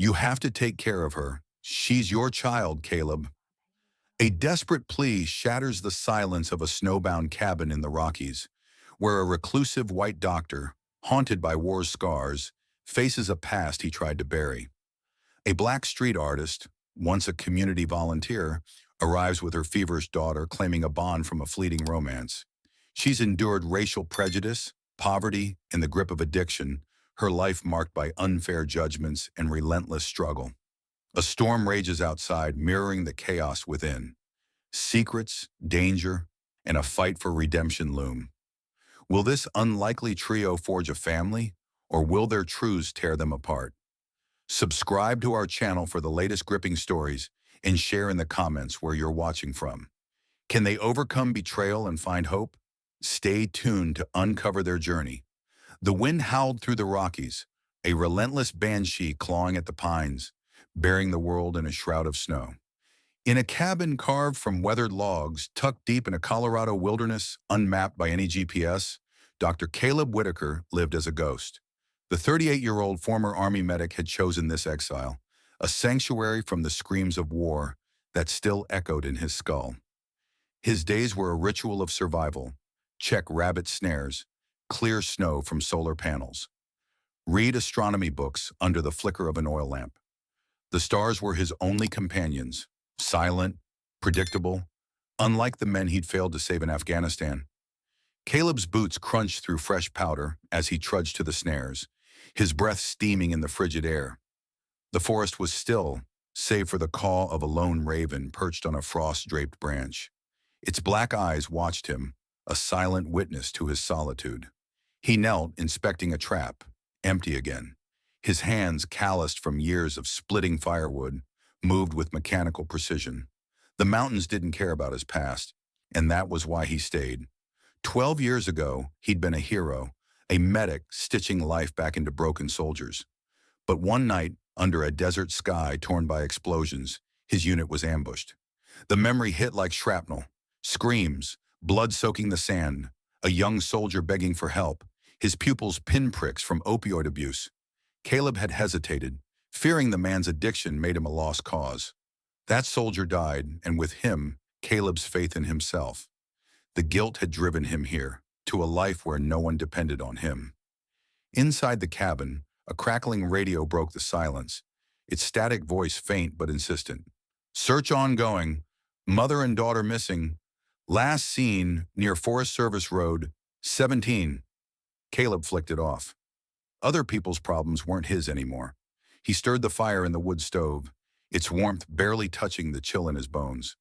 You have to take care of her. She's your child, Caleb. A desperate plea shatters the silence of a snowbound cabin in the Rockies, where a reclusive white doctor, haunted by war's scars, faces a past he tried to bury. A black street artist, once a community volunteer, arrives with her feverish daughter claiming a bond from a fleeting romance. She's endured racial prejudice, poverty, and the grip of addiction, her life marked by unfair judgments and relentless struggle. A storm rages outside, mirroring the chaos within. Secrets, danger, and a fight for redemption loom. Will this unlikely trio forge a family, or will their truths tear them apart? Subscribe to our channel for the latest gripping stories and share in the comments where you're watching from. Can they overcome betrayal and find hope? Stay tuned to uncover their journey. The wind howled through the Rockies, a relentless banshee clawing at the pines, burying the world in a shroud of snow. In a cabin carved from weathered logs, tucked deep in a Colorado wilderness, unmapped by any GPS, Dr. Caleb Whitaker lived as a ghost. The 38-year-old former Army medic had chosen this exile, a sanctuary from the screams of war that still echoed in his skull. His days were a ritual of survival: check rabbit snares, clear snow from solar panels, read astronomy books under the flicker of an oil lamp. The stars were his only companions, silent, predictable, unlike the men he'd failed to save in Afghanistan. Caleb's boots crunched through fresh powder as he trudged to the snares, his breath steaming in the frigid air. The forest was still, save for the caw of a lone raven perched on a frost-draped branch. Its black eyes watched him, a silent witness to his solitude. He knelt, inspecting a trap, empty again. His hands, calloused from years of splitting firewood, moved with mechanical precision. The mountains didn't care about his past, and that was why he stayed. 12 years ago, he'd been a hero, a medic stitching life back into broken soldiers. But one night, under a desert sky torn by explosions, his unit was ambushed. The memory hit like shrapnel. Screams, blood soaking the sand, a young soldier begging for help, his pupils pinpricks from opioid abuse. Caleb had hesitated, fearing the man's addiction made him a lost cause. That soldier died, and with him, Caleb's faith in himself. The guilt had driven him here, to a life where no one depended on him. Inside the cabin, a crackling radio broke the silence, its static voice faint but insistent. Search ongoing. Mother and daughter missing. Last seen near Forest Service Road, 17. Caleb flicked it off. Other people's problems weren't his anymore. He stirred the fire in the wood stove, its warmth barely touching the chill in his bones.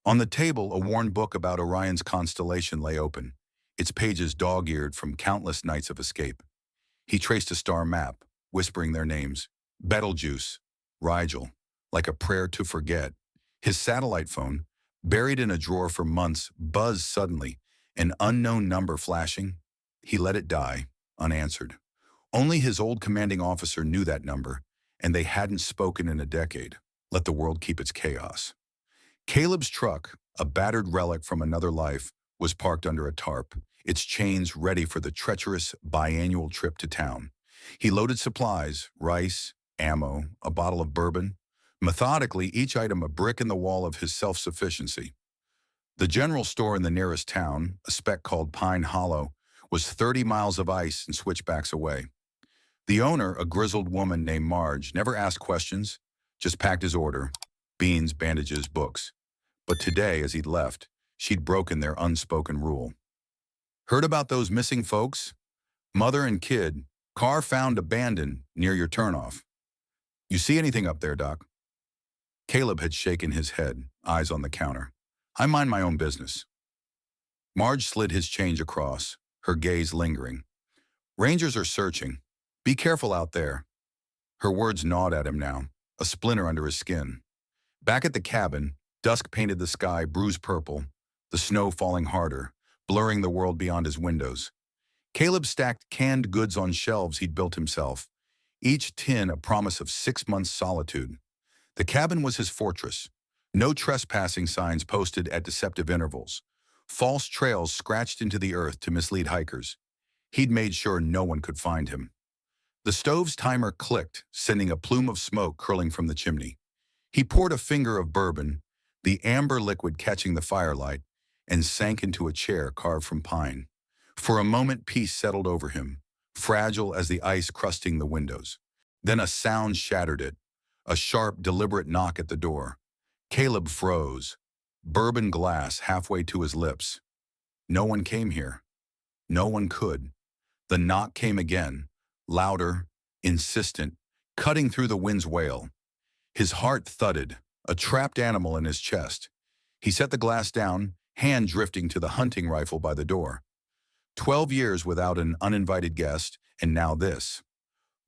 On the table, a worn book about Orion's constellation lay open, its pages dog-eared from countless nights of escape. He traced a star map, whispering their names: Betelgeuse, Rigel, like a prayer to forget. His satellite phone, buried in a drawer for months, buzzed suddenly, an unknown number flashing. He let it die, unanswered. Only his old commanding officer knew that number, and they hadn't spoken in a decade. Let the world keep its chaos. Caleb's truck, a battered relic from another life, was parked under a tarp, its chains ready for the treacherous biannual trip to town. He loaded supplies: rice, ammo, a bottle of bourbon, methodically each item a brick in the wall of his self-sufficiency. The general store in the nearest town, a speck called Pine Hollow, was 30 miles of ice and switchbacks away. The owner, a grizzled woman named Marge, never asked questions, just packed his order: beans, bandages, books. But today, as he'd left, she'd broken their unspoken rule. Heard about those missing folks? Mother and kid, car found abandoned near your turnoff. You see anything up there, Doc? Caleb had shaken his head, eyes on the counter. I mind my own business. Marge slid his change across, her gaze lingering. Rangers are searching. Be careful out there. Her words gnawed at him now, a splinter under his skin. Back at the cabin, dusk painted the sky bruised purple, the snow falling harder, blurring the world beyond his windows. Caleb stacked canned goods on shelves he'd built himself, each tin a promise of 6 months' solitude. The cabin was his fortress. No trespassing signs posted at deceptive intervals. False trails scratched into the earth to mislead hikers. He'd made sure no one could find him. The stove's timer clicked, sending a plume of smoke curling from the chimney. He poured a finger of bourbon, the amber liquid catching the firelight, and sank into a chair carved from pine. For a moment, peace settled over him, fragile as the ice crusting the windows. Then a sound shattered it, a sharp, deliberate knock at the door. Caleb froze, bourbon glass halfway to his lips. No one came here. No one could. The knock came again, louder, insistent, cutting through the wind's wail. His heart thudded, a trapped animal in his chest. He set the glass down, hand drifting to the hunting rifle by the door. 12 years without an uninvited guest, and now this.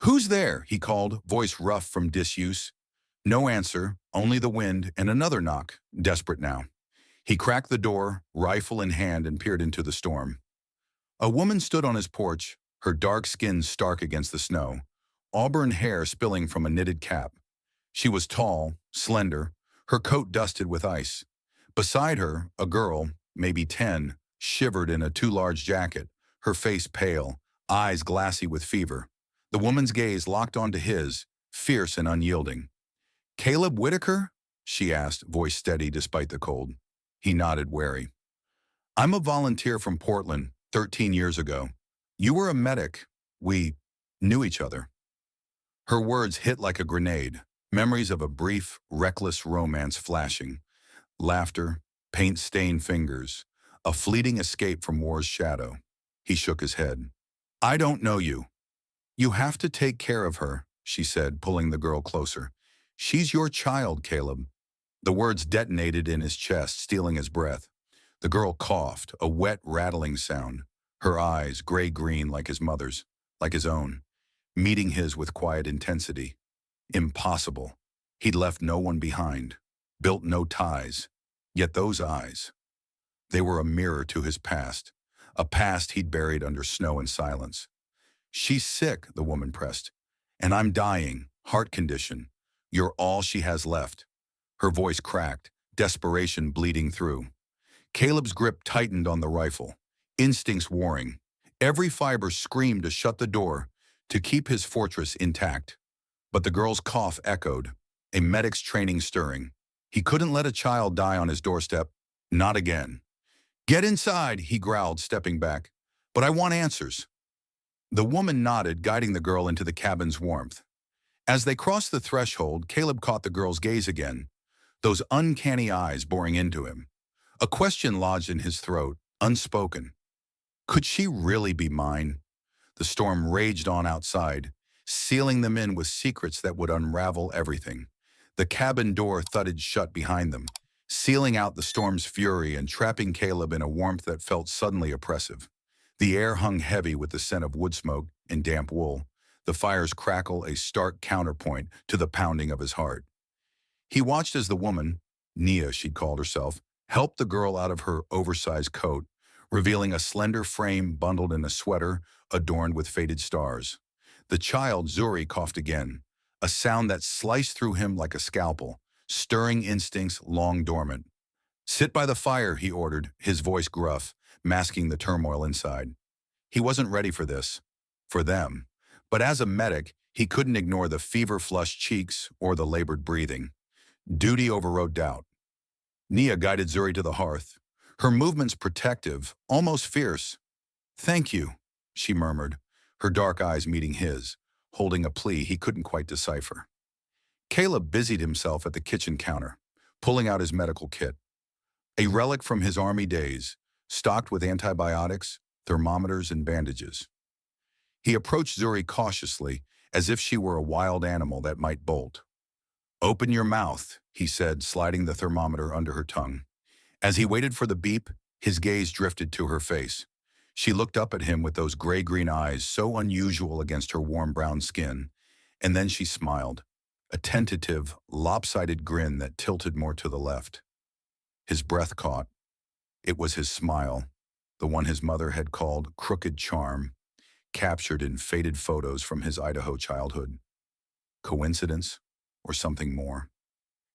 "Who's there?" he called, voice rough from disuse. No answer, only the wind and another knock, desperate now. He cracked the door, rifle in hand, and peered into the storm. A woman stood on his porch, her dark skin stark against the snow, auburn hair spilling from a knitted cap. She was tall, slender, her coat dusted with ice. Beside her, a girl, maybe 10, shivered in a too large jacket, her face pale, eyes glassy with fever. The woman's gaze locked onto his, fierce and unyielding. "Caleb Whitaker?" she asked, voice steady despite the cold. He nodded, wary. "I'm a volunteer from Portland, 13 years ago. You were a medic. We knew each other." Her words hit like a grenade, memories of a brief, reckless romance flashing. Laughter, paint-stained fingers, a fleeting escape from war's shadow. He shook his head. "I don't know you." "You have to take care of her," she said, pulling the girl closer. "She's your child, Caleb." The words detonated in his chest, stealing his breath. The girl coughed, a wet, rattling sound. Her eyes, gray-green like his mother's, like his own, meeting his with quiet intensity. Impossible. He'd left no one behind, built no ties. Yet those eyes, they were a mirror to his past, a past he'd buried under snow and silence. "She's sick," the woman pressed. "And I'm dying, heart condition. You're all she has left." Her voice cracked, desperation bleeding through. Caleb's grip tightened on the rifle, instincts warring. Every fiber screamed to shut the door, to keep his fortress intact. But the girl's cough echoed, a medic's training stirring. He couldn't let a child die on his doorstep, not again. "Get inside," he growled, stepping back. "But I want answers." The woman nodded, guiding the girl into the cabin's warmth. As they crossed the threshold, Caleb caught the girl's gaze again, those uncanny eyes boring into him. A question lodged in his throat, unspoken. Could she really be mine? The storm raged on outside, sealing them in with secrets that would unravel everything. The cabin door thudded shut behind them, sealing out the storm's fury and trapping Caleb in a warmth that felt suddenly oppressive. The air hung heavy with the scent of wood smoke and damp wool, the fire's crackle a stark counterpoint to the pounding of his heart. He watched as the woman, Nia she'd called herself, helped the girl out of her oversized coat, revealing a slender frame bundled in a sweater adorned with faded stars. The child, Zuri, coughed again, a sound that sliced through him like a scalpel, stirring instincts long dormant. "Sit by the fire," he ordered, his voice gruff, masking the turmoil inside. He wasn't ready for this, for them. But as a medic, he couldn't ignore the fever-flushed cheeks or the labored breathing. Duty overrode doubt. Nia guided Zuri to the hearth, her movements protective, almost fierce. "Thank you," she murmured, her dark eyes meeting his, holding a plea he couldn't quite decipher. Caleb busied himself at the kitchen counter, pulling out his medical kit. A relic from his army days, stocked with antibiotics, thermometers, and bandages. He approached Zuri cautiously, as if she were a wild animal that might bolt. "Open your mouth," he said, sliding the thermometer under her tongue. As he waited for the beep, his gaze drifted to her face. She looked up at him with those gray-green eyes so unusual against her warm brown skin, and then she smiled, a tentative, lopsided grin that tilted more to the left. His breath caught. It was his smile, the one his mother had called crooked charm, captured in faded photos from his Idaho childhood. Coincidence, or something more?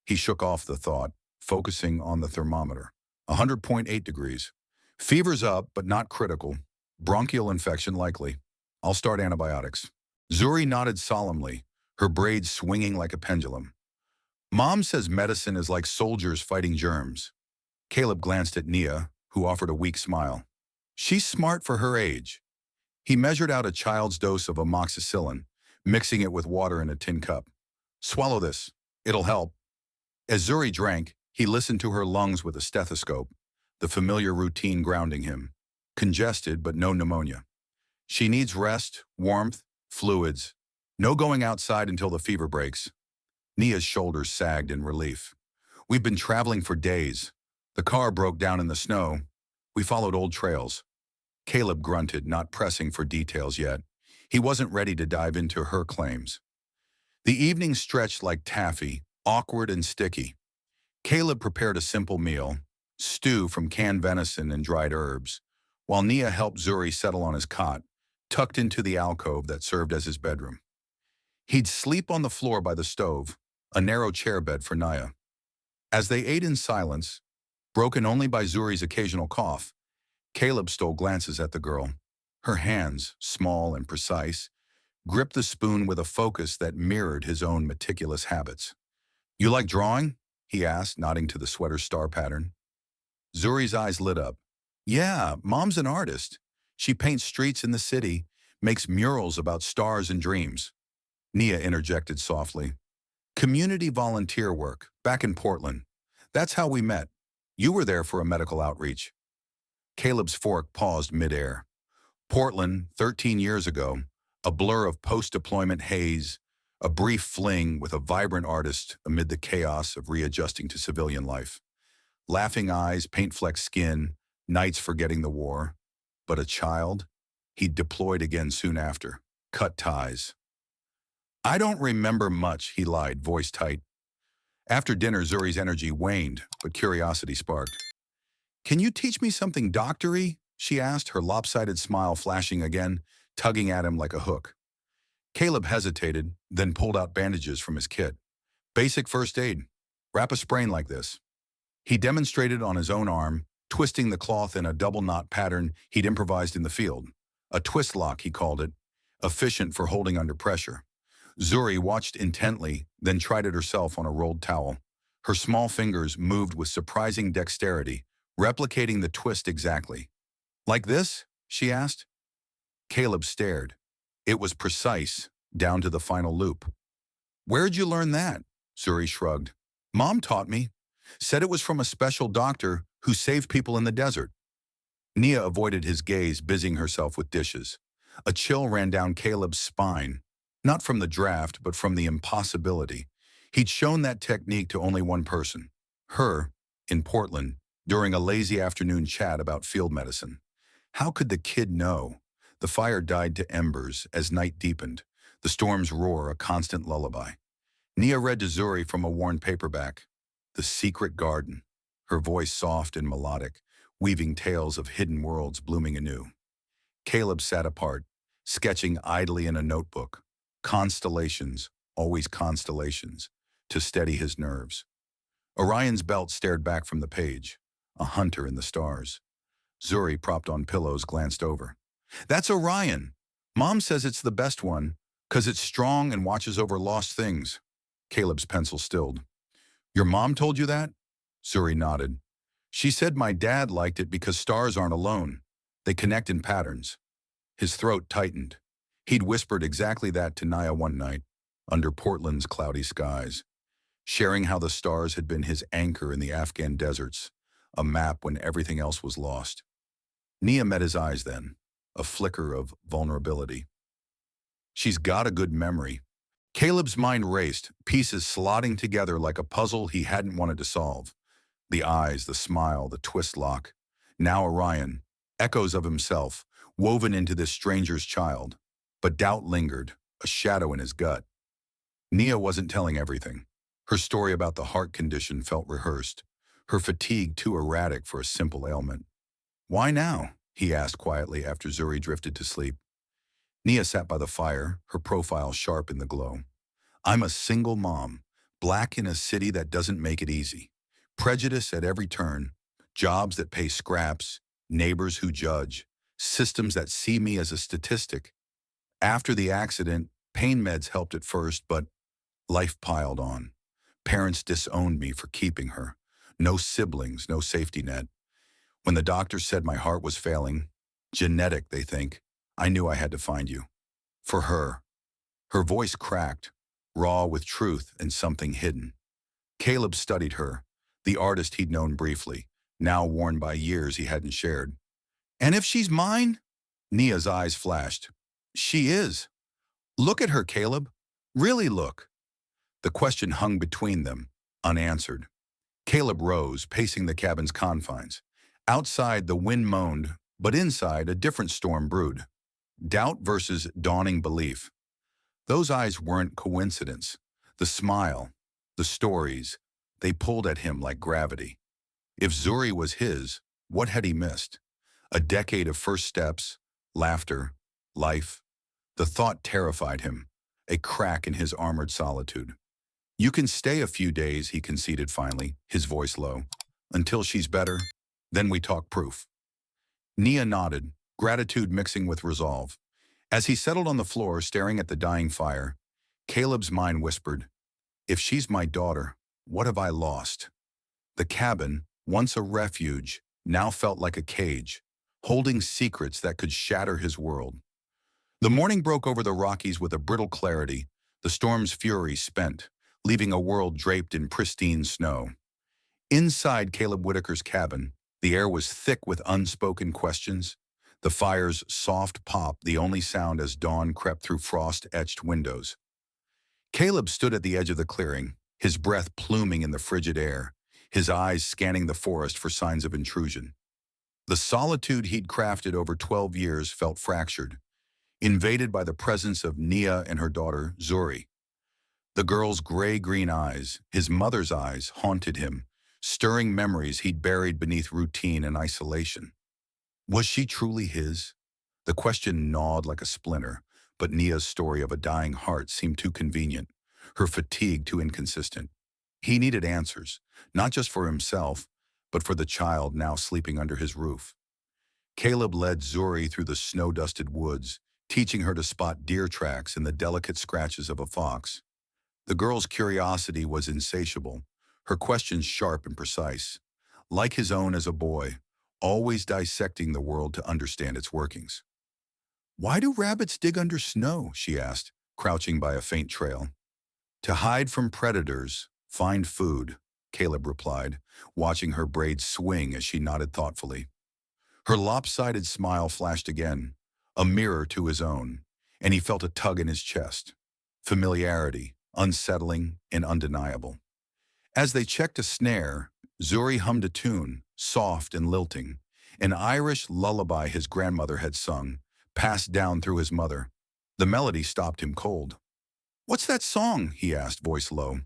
He shook off the thought, focusing on the thermometer. 100.8 degrees. Fever's up, but not critical. Bronchial infection likely. I'll start antibiotics. Zuri nodded solemnly, her braids swinging like a pendulum. Mom says medicine is like soldiers fighting germs. Caleb glanced at Nia, who offered a weak smile. She's smart for her age. He measured out a child's dose of amoxicillin, mixing it with water in a tin cup. Swallow this. It'll help. As Zuri drank, he listened to her lungs with a stethoscope, the familiar routine grounding him. Congested, but no pneumonia. She needs rest, warmth, fluids. No going outside until the fever breaks. Nia's shoulders sagged in relief. We've been traveling for days. The car broke down in the snow. We followed old trails. Caleb grunted, not pressing for details yet. He wasn't ready to dive into her claims. The evening stretched like taffy, awkward and sticky. Caleb prepared a simple meal, stew from canned venison and dried herbs, while Nia helped Zuri settle on his cot, tucked into the alcove that served as his bedroom. He'd sleep on the floor by the stove, a narrow chair bed for Nia. As they ate in silence, broken only by Zuri's occasional cough, Caleb stole glances at the girl. Her hands, small and precise, gripped the spoon with a focus that mirrored his own meticulous habits. You like drawing? He asked, nodding to the sweater star pattern. Zuri's eyes lit up. Yeah, Mom's an artist. She paints streets in the city, makes murals about stars and dreams. Nia interjected softly. Community volunteer work, back in Portland. That's how we met. You were there for a medical outreach. Caleb's fork paused midair. Portland, 13 years ago, a blur of post-deployment haze, a brief fling with a vibrant artist amid the chaos of readjusting to civilian life. Laughing eyes, paint-flecked skin, nights forgetting the war. But a child? He'd deployed again soon after. Cut ties. I don't remember much, he lied, voice tight. After dinner, Zuri's energy waned, but curiosity sparked. Can you teach me something doctory? She asked, her lopsided smile flashing again, tugging at him like a hook. Caleb hesitated, then pulled out bandages from his kit. Basic first aid. Wrap a sprain like this. He demonstrated on his own arm, twisting the cloth in a double knot pattern he'd improvised in the field. A twist lock, he called it, efficient for holding under pressure. Zuri watched intently, then tried it herself on a rolled towel. Her small fingers moved with surprising dexterity, replicating the twist exactly. Like this? She asked. Caleb stared. It was precise, down to the final loop. Where'd you learn that? Zuri shrugged. Mom taught me. Said it was from a special doctor who saved people in the desert. Nia avoided his gaze, busying herself with dishes. A chill ran down Caleb's spine, not from the draft, but from the impossibility. He'd shown that technique to only one person, her, in Portland, during a lazy afternoon chat about field medicine. How could the kid know? The fire died to embers as night deepened, the storm's roar a constant lullaby. Nia read to Zuri from a worn paperback, The Secret Garden, her voice soft and melodic, weaving tales of hidden worlds blooming anew. Caleb sat apart, sketching idly in a notebook, constellations, always constellations, to steady his nerves. Orion's belt stared back from the page, a hunter in the stars. Zuri, propped on pillows, glanced over. That's Orion. Mom says it's the best one, 'cause it's strong and watches over lost things. Caleb's pencil stilled. Your mom told you that? Zuri nodded. She said my dad liked it because stars aren't alone. They connect in patterns. His throat tightened. He'd whispered exactly that to Nia one night, under Portland's cloudy skies, sharing how the stars had been his anchor in the Afghan deserts, a map when everything else was lost. Nia met his eyes then, a flicker of vulnerability. She's got a good memory. Caleb's mind raced, pieces slotting together like a puzzle he hadn't wanted to solve. The eyes, the smile, the twist lock. Now Orion, echoes of himself, woven into this stranger's child. But doubt lingered, a shadow in his gut. Nia wasn't telling everything. Her story about the heart condition felt rehearsed, her fatigue too erratic for a simple ailment. Why now? He asked quietly after Zuri drifted to sleep. Nia sat by the fire, her profile sharp in the glow. I'm a single mom, black in a city that doesn't make it easy. Prejudice at every turn, jobs that pay scraps, neighbors who judge, systems that see me as a statistic. After the accident, Pain meds helped at first, but life piled on. Parents disowned me for keeping her. No siblings, no safety net. When the doctor said my heart was failing, genetic, they think, I knew I had to find you. For her. Her voice cracked, raw with truth and something hidden. Caleb studied her, the artist he'd known briefly, now worn by years he hadn't shared. And if she's mine? Nia's eyes flashed. She is. Look at her, Caleb. Really look. The question hung between them, unanswered. Caleb rose, pacing the cabin's confines. Outside, the wind moaned, but inside, a different storm brewed. Doubt versus dawning belief. Those eyes weren't coincidence. The smile, the stories, they pulled at him like gravity. If Zuri was his, what had he missed? A decade of first steps, laughter, life. The thought terrified him, a crack in his armored solitude. You can stay a few days, he conceded finally, his voice low. Until she's better, then we talk proof. Nia nodded, gratitude mixing with resolve. As he settled on the floor staring at the dying fire, Caleb's mind whispered, if she's my daughter, what have I lost? The cabin, once a refuge, now felt like a cage, holding secrets that could shatter his world. The morning broke over the Rockies with a brittle clarity, the storm's fury spent, leaving a world draped in pristine snow. Inside Caleb Whitaker's cabin, the air was thick with unspoken questions, the fire's soft pop the only sound as dawn crept through frost-etched windows. Caleb stood at the edge of the clearing, his breath pluming in the frigid air, his eyes scanning the forest for signs of intrusion. The solitude he'd crafted over 12 years felt fractured, invaded by the presence of Nia and her daughter, Zuri. The girl's gray-green eyes, his mother's eyes, haunted him, stirring memories he'd buried beneath routine and isolation. Was she truly his? The question gnawed like a splinter, but Nia's story of a dying heart seemed too convenient, her fatigue too inconsistent. He needed answers, not just for himself, but for the child now sleeping under his roof. Caleb led Zuri through the snow-dusted woods, teaching her to spot deer tracks and the delicate scratches of a fox. The girl's curiosity was insatiable, her questions sharp and precise, like his own as a boy, always dissecting the world to understand its workings. Why do rabbits dig under snow? She asked, crouching by a faint trail. To hide from predators, find food, Caleb replied, watching her braids swing as she nodded thoughtfully. Her lopsided smile flashed again, a mirror to his own, and he felt a tug in his chest. Familiarity, unsettling and undeniable. As they checked a snare, Zuri hummed a tune, soft and lilting, an Irish lullaby his grandmother had sung, passed down through his mother. The melody stopped him cold. What's that song? He asked, voice low.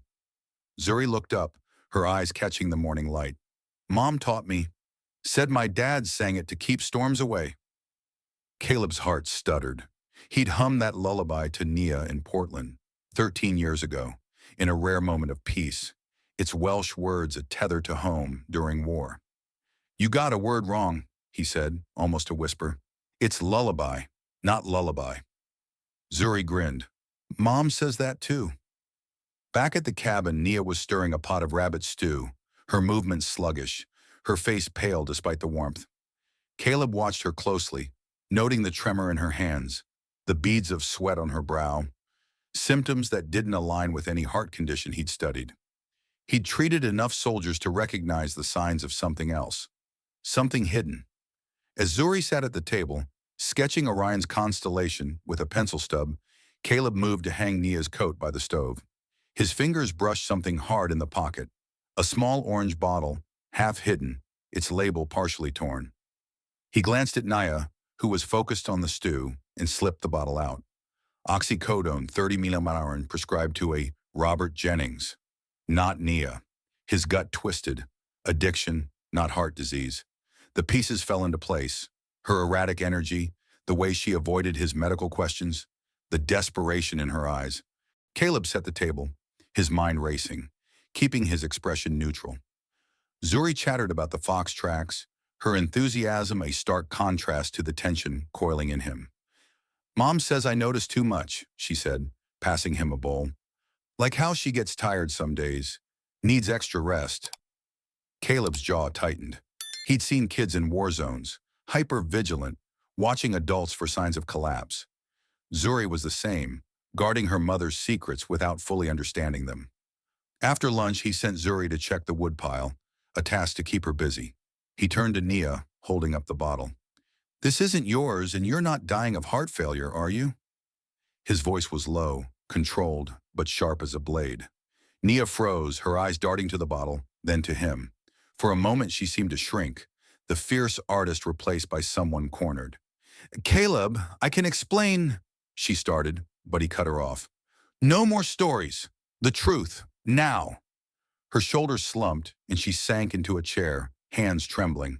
Zuri looked up, her eyes catching the morning light. Mom taught me. Said my dad sang it to keep storms away. Caleb's heart stuttered. He'd hummed that lullaby to Nia in Portland, 13 years ago, in a rare moment of peace, its Welsh words a tether to home during war. You got a word wrong, he said, almost a whisper. It's lullaby, not lullaby. Zuri grinned. Mom says that too. Back at the cabin, Nia was stirring a pot of rabbit stew, her movements sluggish, her face pale despite the warmth. Caleb watched her closely, noting the tremor in her hands, the beads of sweat on her brow, symptoms that didn't align with any heart condition he'd studied. He'd treated enough soldiers to recognize the signs of something else, something hidden. As Zuri sat at the table, sketching Orion's constellation with a pencil stub, Caleb moved to hang Nia's coat by the stove. His fingers brushed something hard in the pocket, a small orange bottle, half hidden, its label partially torn. He glanced at Nia, who was focused on the stew, and slipped the bottle out. Oxycodone 30 millimolar prescribed to a Robert Jennings, not Nia. His gut twisted. Addiction, not heart disease. The pieces fell into place. Her erratic energy, the way she avoided his medical questions, the desperation in her eyes. Caleb set the table, his mind racing, keeping his expression neutral. Zuri chattered about the fox tracks, her enthusiasm a stark contrast to the tension coiling in him. Mom says I notice too much, she said, passing him a bowl. Like how she gets tired some days, needs extra rest. Caleb's jaw tightened. He'd seen kids in war zones, hyper-vigilant, watching adults for signs of collapse. Zuri was the same, guarding her mother's secrets without fully understanding them. After lunch, he sent Zuri to check the woodpile, a task to keep her busy. He turned to Nia, holding up the bottle. "This isn't yours, and you're not dying of heart failure, are you?" His voice was low, controlled, but sharp as a blade. Nia froze, her eyes darting to the bottle, then to him. For a moment, she seemed to shrink, the fierce artist replaced by someone cornered. "Caleb, I can explain," she started, but he cut her off. "No more stories. The truth. Now." Her shoulders slumped, and she sank into a chair, hands trembling.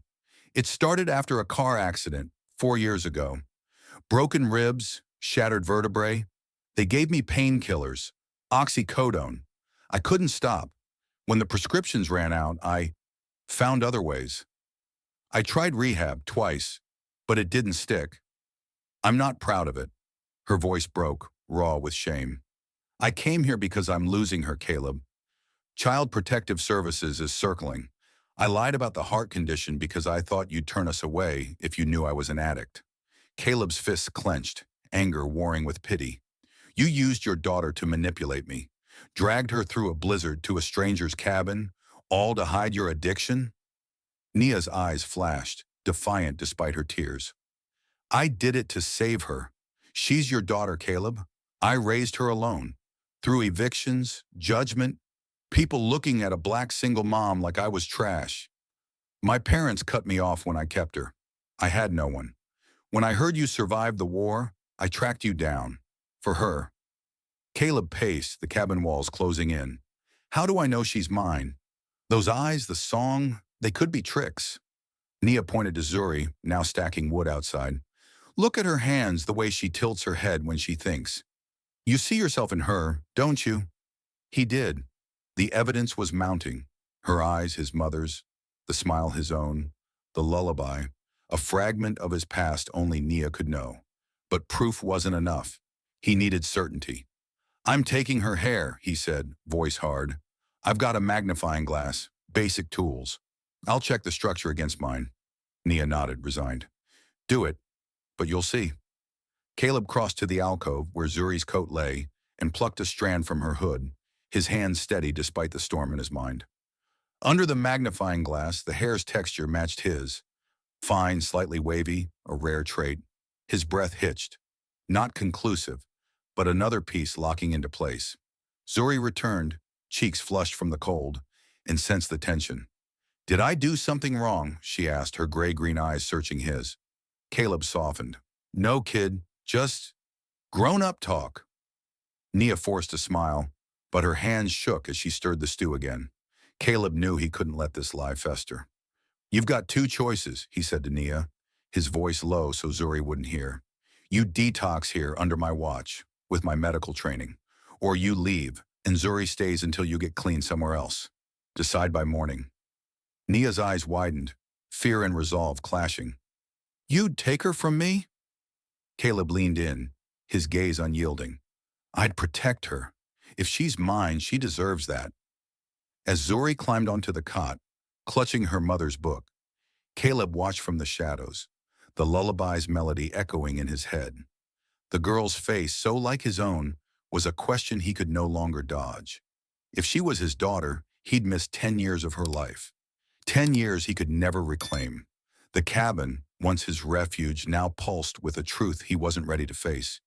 "It started after a car accident 4 years ago. Broken ribs, shattered vertebrae. They gave me painkillers, oxycodone. I couldn't stop. When the prescriptions ran out, I found other ways. I tried rehab twice, but it didn't stick. I'm not proud of it." Her voice broke, raw with shame. "I came here because I'm losing her, Caleb. Child Protective Services is circling. I lied about the heart condition because I thought you'd turn us away if you knew I was an addict." Caleb's fists clenched, anger warring with pity. "You used your daughter to manipulate me, dragged her through a blizzard to a stranger's cabin, all to hide your addiction?" Nia's eyes flashed, defiant despite her tears. "I did it to save her. She's your daughter, Caleb. I raised her alone. Through evictions, judgment, people looking at a black single mom like I was trash. My parents cut me off when I kept her. I had no one. When I heard you survived the war, I tracked you down. For her." Caleb paced, the cabin walls closing in. "How do I know she's mine? Those eyes, the song, they could be tricks." Nia pointed to Zuri, now stacking wood outside. "Look at her hands, the way she tilts her head when she thinks. You see yourself in her, don't you?" He did. The evidence was mounting. Her eyes, his mother's, the smile his own, the lullaby, a fragment of his past only Nia could know. But proof wasn't enough. He needed certainty. "I'm taking her hair," he said, voice hard. "I've got a magnifying glass, basic tools. I'll check the structure against mine." Nia nodded, resigned. "Do it, but you'll see." Caleb crossed to the alcove where Zuri's coat lay and plucked a strand from her hood, his hand steady despite the storm in his mind. Under the magnifying glass, the hair's texture matched his. Fine, slightly wavy, a rare trait. His breath hitched. Not conclusive, but another piece locking into place. Zuri returned, cheeks flushed from the cold, and sensed the tension. "Did I do something wrong?" she asked, her gray-green eyes searching his. Caleb softened. "No, kid, just grown-up talk." Nia forced a smile, but her hands shook as she stirred the stew again. Caleb knew he couldn't let this lie fester. "You've got two choices," he said to Nia, his voice low so Zuri wouldn't hear. "You detox here under my watch, with my medical training. Or you leave, and Zuri stays until you get clean somewhere else. Decide by morning." Nia's eyes widened, fear and resolve clashing. "You'd take her from me?" Caleb leaned in, his gaze unyielding. "I'd protect her. If she's mine, she deserves that." As Zuri climbed onto the cot, clutching her mother's book, Caleb watched from the shadows, the lullaby's melody echoing in his head. The girl's face, so like his own, was a question he could no longer dodge. If she was his daughter, he'd missed 10 years of her life. 10 years he could never reclaim. The cabin, once his refuge, now pulsed with a truth he wasn't ready to face.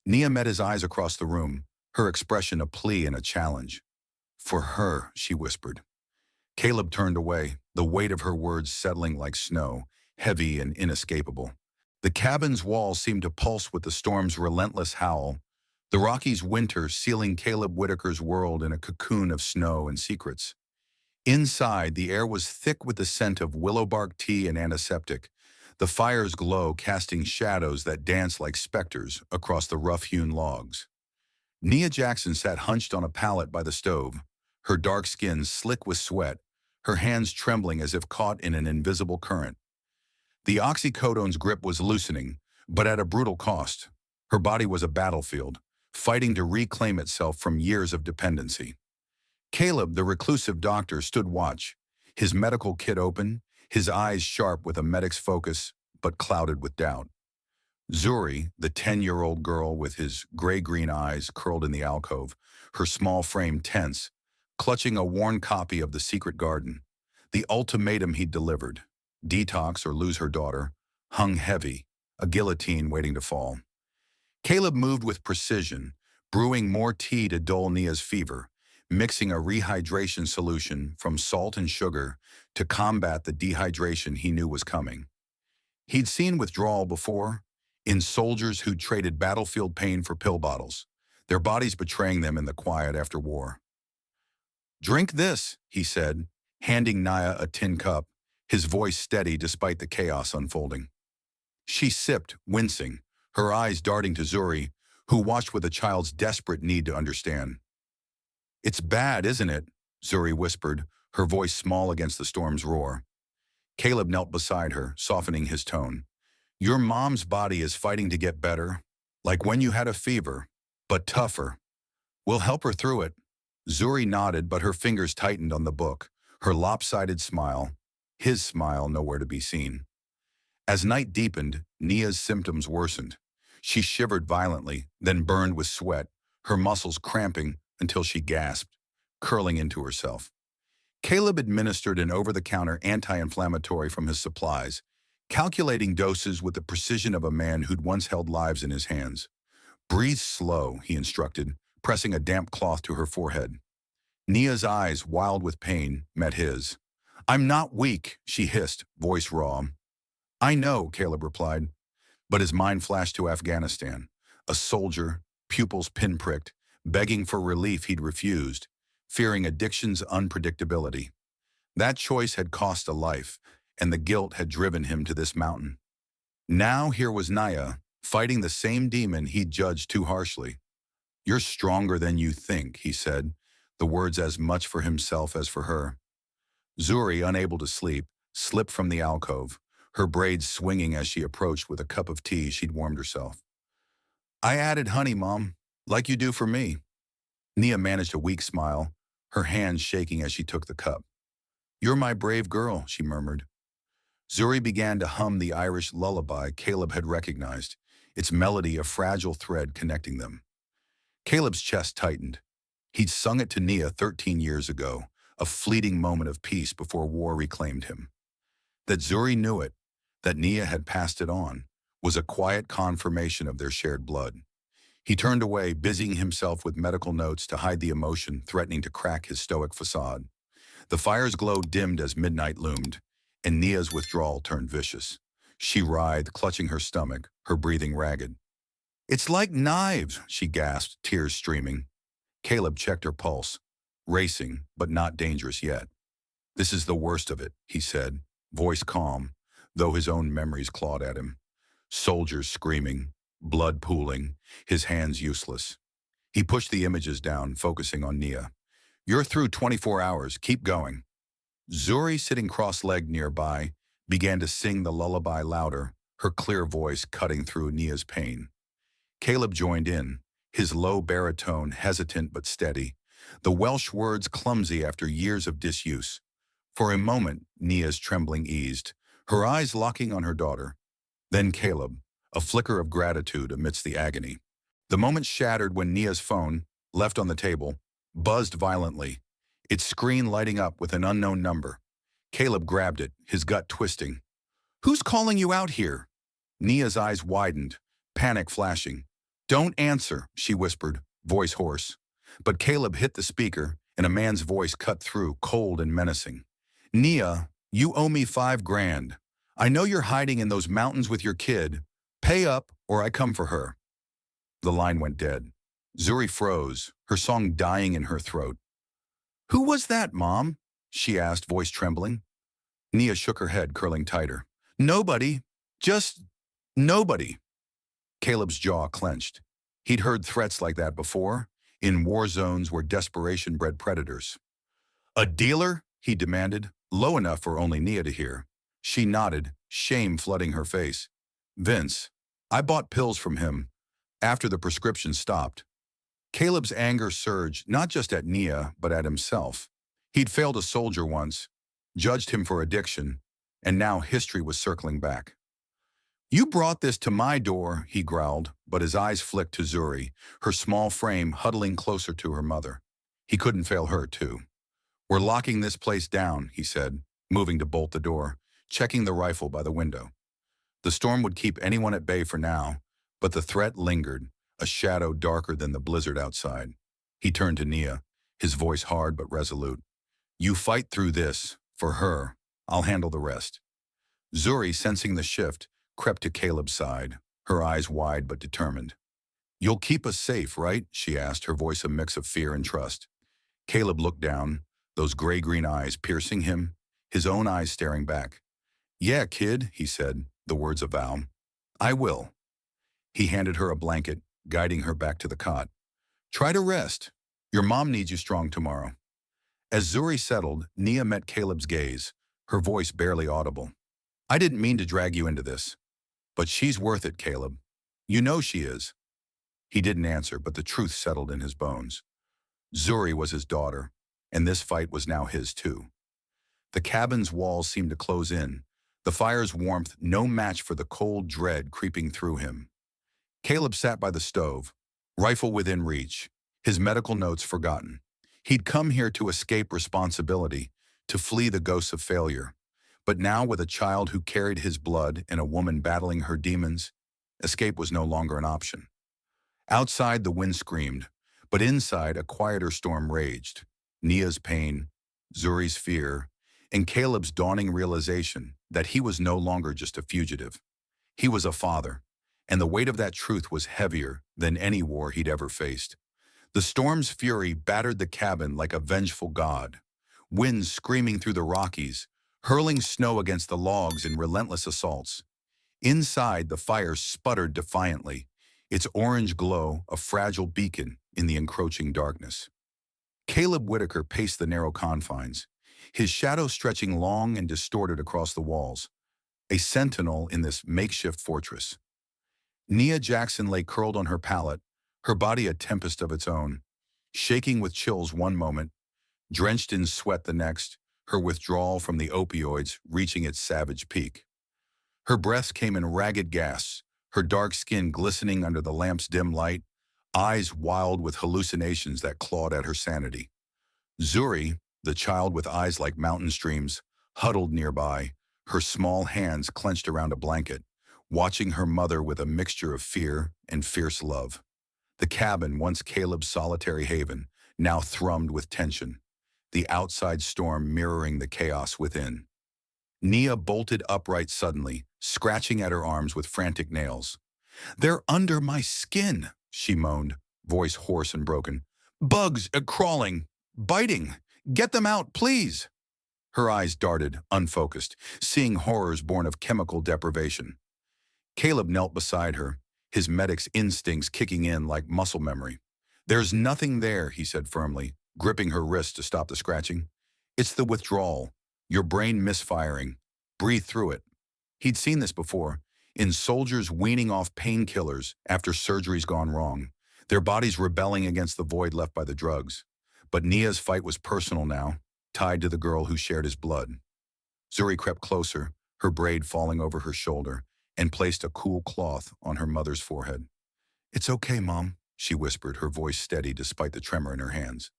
Nia met his eyes across the room, her expression a plea and a challenge. "For her," she whispered. Caleb turned away, the weight of her words settling like snow, heavy and inescapable. The cabin's walls seemed to pulse with the storm's relentless howl, the Rockies' winter sealing Caleb Whitaker's world in a cocoon of snow and secrets. Inside, the air was thick with the scent of willow bark tea and antiseptic, the fire's glow casting shadows that danced like specters across the rough-hewn logs. Nia Jackson sat hunched on a pallet by the stove, her dark skin slick with sweat, her hands trembling as if caught in an invisible current. The oxycodone's grip was loosening, but at a brutal cost. Her body was a battlefield, fighting to reclaim itself from years of dependency. Caleb, the reclusive doctor, stood watch, his medical kit open, his eyes sharp with a medic's focus, but clouded with doubt. Zuri, the 10-year-old girl with his gray-green eyes curled in the alcove, her small frame tense, clutching a worn copy of The Secret Garden, the ultimatum he'd delivered, detox or lose her daughter, hung heavy, a guillotine waiting to fall. Caleb moved with precision, brewing more tea to dull Nia's fever, mixing a rehydration solution from salt and sugar to combat the dehydration he knew was coming. He'd seen withdrawal before, in soldiers who'd traded battlefield pain for pill bottles, their bodies betraying them in the quiet after war. "Drink this," he said, handing Nia a tin cup, his voice steady despite the chaos unfolding. She sipped, wincing, her eyes darting to Zuri, who watched with a child's desperate need to understand. "It's bad, isn't it?" Zuri whispered, her voice small against the storm's roar. Caleb knelt beside her, softening his tone. "Your mom's body is fighting to get better, like when you had a fever, but tougher. We'll help her through it." Zuri nodded, but her fingers tightened on the book, her lopsided smile, his smile nowhere to be seen. As night deepened, Nia's symptoms worsened. She shivered violently, then burned with sweat, her muscles cramping until she gasped, curling into herself. Caleb administered an over-the-counter anti-inflammatory from his supplies, calculating doses with the precision of a man who'd once held lives in his hands. "Breathe slow," he instructed, pressing a damp cloth to her forehead. Nia's eyes, wild with pain, met his. "I'm not weak," she hissed, voice raw. "I know," Caleb replied, but his mind flashed to Afghanistan. A soldier, pupils pinpricked, begging for relief he'd refused, fearing addiction's unpredictability. That choice had cost a life, and the guilt had driven him to this mountain. Now here was Nia, fighting the same demon he'd judged too harshly. "You're stronger than you think," he said, the words as much for himself as for her. Zuri, unable to sleep, slipped from the alcove, her braids swinging as she approached with a cup of tea she'd warmed herself. "I added honey, Mom, like you do for me." Nia managed a weak smile, her hands shaking as she took the cup. "You're my brave girl," she murmured. Zuri began to hum the Irish lullaby Caleb had recognized, its melody a fragile thread connecting them. Caleb's chest tightened. He'd sung it to Nia 13 years ago, a fleeting moment of peace before war reclaimed him. That Zuri knew it, that Nia had passed it on, was a quiet confirmation of their shared blood. He turned away, busying himself with medical notes to hide the emotion threatening to crack his stoic facade. The fire's glow dimmed as midnight loomed, and Nia's withdrawal turned vicious. She writhed, clutching her stomach, her breathing ragged. "It's like knives," she gasped, tears streaming. Caleb checked her pulse, racing, but not dangerous yet. "This is the worst of it," he said, voice calm, though his own memories clawed at him. Soldiers screaming, blood pooling, his hands useless. He pushed the images down, focusing on Nia. "You're through 24 hours, keep going." Zuri, sitting cross-legged nearby, began to sing the lullaby louder, her clear voice cutting through Nia's pain. Caleb joined in, his low baritone hesitant but steady, the Welsh words clumsy after years of disuse. For a moment, Nia's trembling eased, her eyes locking on her daughter. Then Caleb, a flicker of gratitude amidst the agony. The moment shattered when Nia's phone, left on the table, buzzed violently, its screen lighting up with an unknown number. Caleb grabbed it, his gut twisting. "Who's calling you out here?" Nia's eyes widened, panic flashing. "Don't answer," she whispered, voice hoarse. But Caleb hit the speaker, and a man's voice cut through, cold and menacing. "Nia, you owe me $5,000. I know you're hiding in those mountains with your kid. Pay up, or I come for her." The line went dead. Zuri froze, her song dying in her throat. "Who was that, Mom?" she asked, voice trembling. Nia shook her head, curling tighter. "Nobody. Just nobody." Caleb's jaw clenched. He'd heard threats like that before, in war zones where desperation bred predators. "A dealer?" he demanded, low enough for only Nia to hear. She nodded, shame flooding her face. "Vince. I bought pills from him. After the prescription stopped. Caleb's anger surged not just at Nia, but at himself. He'd failed a soldier once, judged him for addiction, and now history was circling back. "You brought this to my door," he growled, but his eyes flicked to Zuri, her small frame huddling closer to her mother. He couldn't fail her, too. "We're locking this place down," he said, moving to bolt the door, checking the rifle by the window. The storm would keep anyone at bay for now, but the threat lingered, a shadow darker than the blizzard outside. He turned to Nia, his voice hard but resolute. "You fight through this. For her. I'll handle the rest." Zuri, sensing the shift, crept to Caleb's side, her eyes wide but determined. "You'll keep us safe, right?" she asked, her voice a mix of fear and trust. Caleb looked down, those gray-green eyes piercing him, his own eyes staring back. "Yeah, kid," he said, the words a vow. "I will." He handed her a blanket, guiding her back to the cot. "Try to rest. Your mom needs you strong tomorrow." As Zuri settled, Nia met Caleb's gaze, her voice barely audible. "I didn't mean to drag you into this. But she's worth it, Caleb. You know she is." He didn't answer, but the truth settled in his bones. Zuri was his daughter, and this fight was now his too. The cabin's walls seemed to close in, the fire's warmth no match for the cold dread creeping through him. Caleb sat by the stove, rifle within reach, his medical notes forgotten. He'd come here to escape responsibility, to flee the ghosts of failure. But now, with a child who carried his blood and a woman battling her demons, escape was no longer an option. Outside, the wind screamed, but inside, a quieter storm raged. Nia's pain, Zuri's fear, and Caleb's dawning realization that he was no longer just a fugitive. He was a father, and the weight of that truth was heavier than any war he'd ever faced. The storm's fury battered the cabin like a vengeful god, winds screaming through the Rockies, hurling snow against the logs in relentless assaults. Inside, the fire sputtered defiantly, its orange glow a fragile beacon in the encroaching darkness. Caleb Whitaker paced the narrow confines, his shadow stretching long and distorted across the walls, a sentinel in this makeshift fortress. Nia Jackson lay curled on her pallet, her body a tempest of its own, shaking with chills one moment, drenched in sweat the next, her withdrawal from the opioids reaching its savage peak. Her breaths came in ragged gasps, her dark skin glistening under the lamp's dim light, eyes wild with hallucinations that clawed at her sanity. Zuri, the child with eyes like mountain streams, huddled nearby, her small hands clenched around a blanket, watching her mother with a mixture of fear and fierce love. The cabin, once Caleb's solitary haven, now thrummed with tension, the outside storm mirroring the chaos within. Nia bolted upright suddenly, scratching at her arms with frantic nails. "They're under my skin," she moaned, voice hoarse and broken. "Bugs, crawling, biting. Get them out, please." Her eyes darted, unfocused, seeing horrors born of chemical deprivation. Caleb knelt beside her, his medic's instincts kicking in like muscle memory. "There's nothing there," he said firmly, gripping her wrist to stop the scratching. "It's the withdrawal, your brain misfiring. Breathe through it." He'd seen this before, in soldiers weaning off painkillers after surgery's gone wrong, their bodies rebelling against the void left by the drugs. But Nia's fight was personal now, tied to the girl who shared his blood. Zuri crept closer, her braid falling over her shoulder, and placed a cool cloth on her mother's forehead. "It's okay, Mom," she whispered, her voice steady despite the tremor in her hands.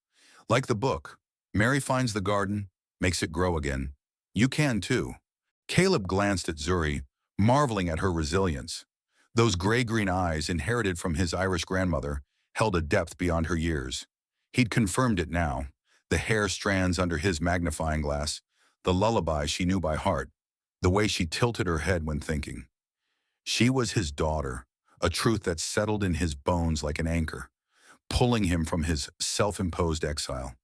"Like the book, Mary finds the garden, makes it grow again. You can too." Caleb glanced at Zuri, marveling at her resilience. Those gray-green eyes, inherited from his Irish grandmother, held a depth beyond her years. He'd confirmed it now, the hair strands under his magnifying glass, the lullaby she knew by heart, the way she tilted her head when thinking. She was his daughter, a truth that settled in his bones like an anchor, pulling him from his self-imposed exile.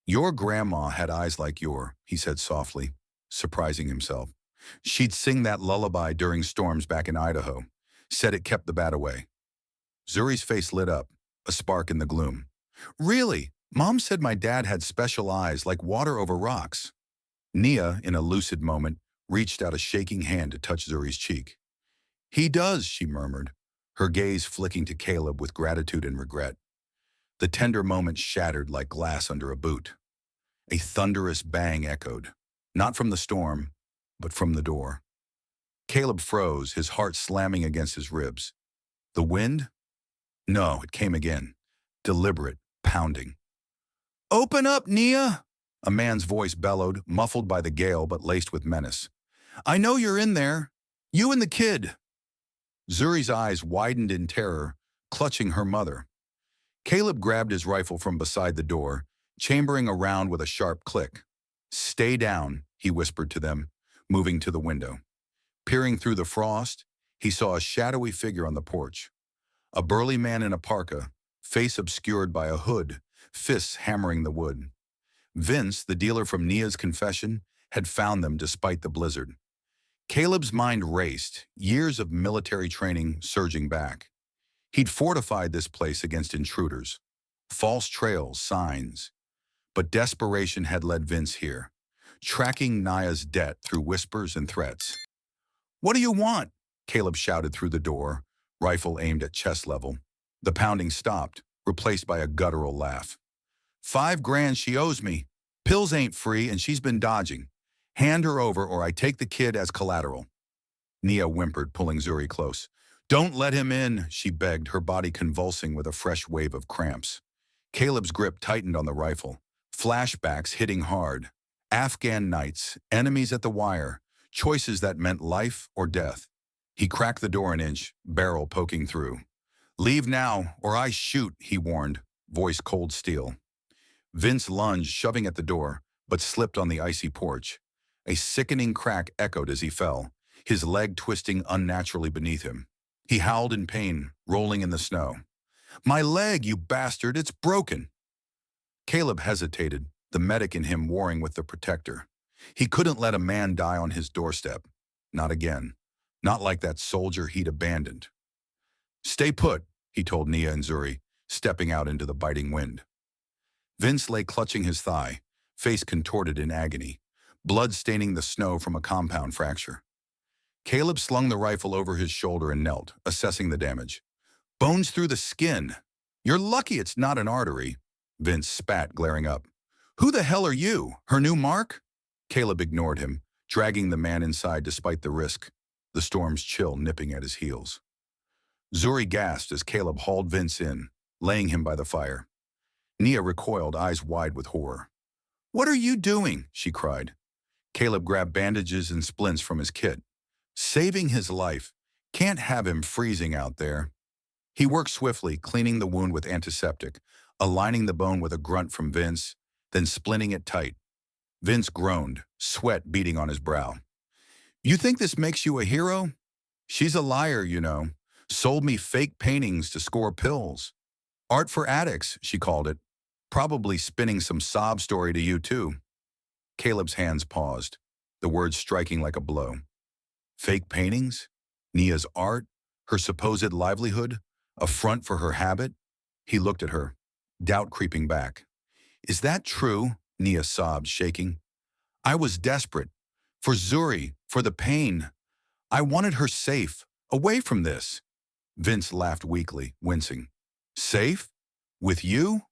"Your grandma had eyes like he said softly, surprising himself. "She'd sing that lullaby during storms back in Idaho, said it kept the bad away." Zuri's face lit up, a spark in the gloom. "Really? Mom said my dad had special eyes like water over rocks." Nia, in a lucid moment, reached out a shaking hand to touch Zuri's cheek. "He does," she murmured, her gaze flicking to Caleb with gratitude and regret. The tender moment shattered like glass under a boot. A thunderous bang echoed, not from the storm, but from the door. Caleb froze, his heart slamming against his ribs. The wind? No, it came again. Deliberate, pounding. "Open up, Nia!" A man's voice bellowed, muffled by the gale but laced with menace. "I know you're in there. You and the kid." Zuri's eyes widened in terror, clutching her mother. Caleb grabbed his rifle from beside the door, chambering around with a sharp click. "Stay down," he whispered to them, moving to the window. Peering through the frost, he saw a shadowy figure on the porch. A burly man in a parka, face obscured by a hood, fists hammering the wood. Vince, the dealer from Nia's confession, had found them despite the blizzard. Caleb's mind raced, years of military training surging back. He'd fortified this place against intruders. False trails, signs. But desperation had led Vince here, tracking Nia's debt through whispers and threats. "What do you want?" Caleb shouted through the door, rifle aimed at chest level. The pounding stopped, replaced by a guttural laugh. "$5,000 she owes me. Pills ain't free and she's been dodging. Hand her over or I take the kid as collateral." Nia whimpered, pulling Zuri close. "Don't let him in," she begged, her body convulsing with a fresh wave of cramps. Caleb's grip tightened on the rifle. Flashbacks hitting hard. Afghan nights, enemies at the wire, choices that meant life or death. He cracked the door an inch, barrel poking through. "Leave now, or I shoot," he warned, voice cold steel. Vince lunged, shoving at the door, but slipped on the icy porch. A sickening crack echoed as he fell, his leg twisting unnaturally beneath him. He howled in pain, rolling in the snow. "My leg, you bastard, it's broken." Caleb hesitated, the medic in him warring with the protector. He couldn't let a man die on his doorstep. Not again. Not like that soldier he'd abandoned. "Stay put," he told Nia and Zuri, stepping out into the biting wind. Vince lay clutching his thigh, face contorted in agony, blood staining the snow from a compound fracture. Caleb slung the rifle over his shoulder and knelt, assessing the damage. "Bones through the skin. You're lucky it's not an artery." Vince spat, glaring up. "Who the hell are you? Her new mark?" Caleb ignored him, dragging the man inside despite the risk, the storm's chill nipping at his heels. Zuri gasped as Caleb hauled Vince in, laying him by the fire. Nia recoiled, eyes wide with horror. "What are you doing?" she cried. Caleb grabbed bandages and splints from his kit. "Saving his life. Can't have him freezing out there." He worked swiftly, cleaning the wound with antiseptic, aligning the bone with a grunt from Vince, then splinting it tight. Vince groaned, sweat beading on his brow. "You think this makes you a hero? She's a liar, you know. Sold me fake paintings to score pills. Art for addicts, she called it. Probably spinning some sob story to you, too." Caleb's hands paused, the words striking like a blow. Fake paintings? Nia's art? Her supposed livelihood? A front for her habit? He looked at her, doubt creeping back. "Is that true?" Nia sobbed, shaking. "I was desperate. For Zuri, for the pain. I wanted her safe, away from this." Vince laughed weakly, wincing. "Safe? With you?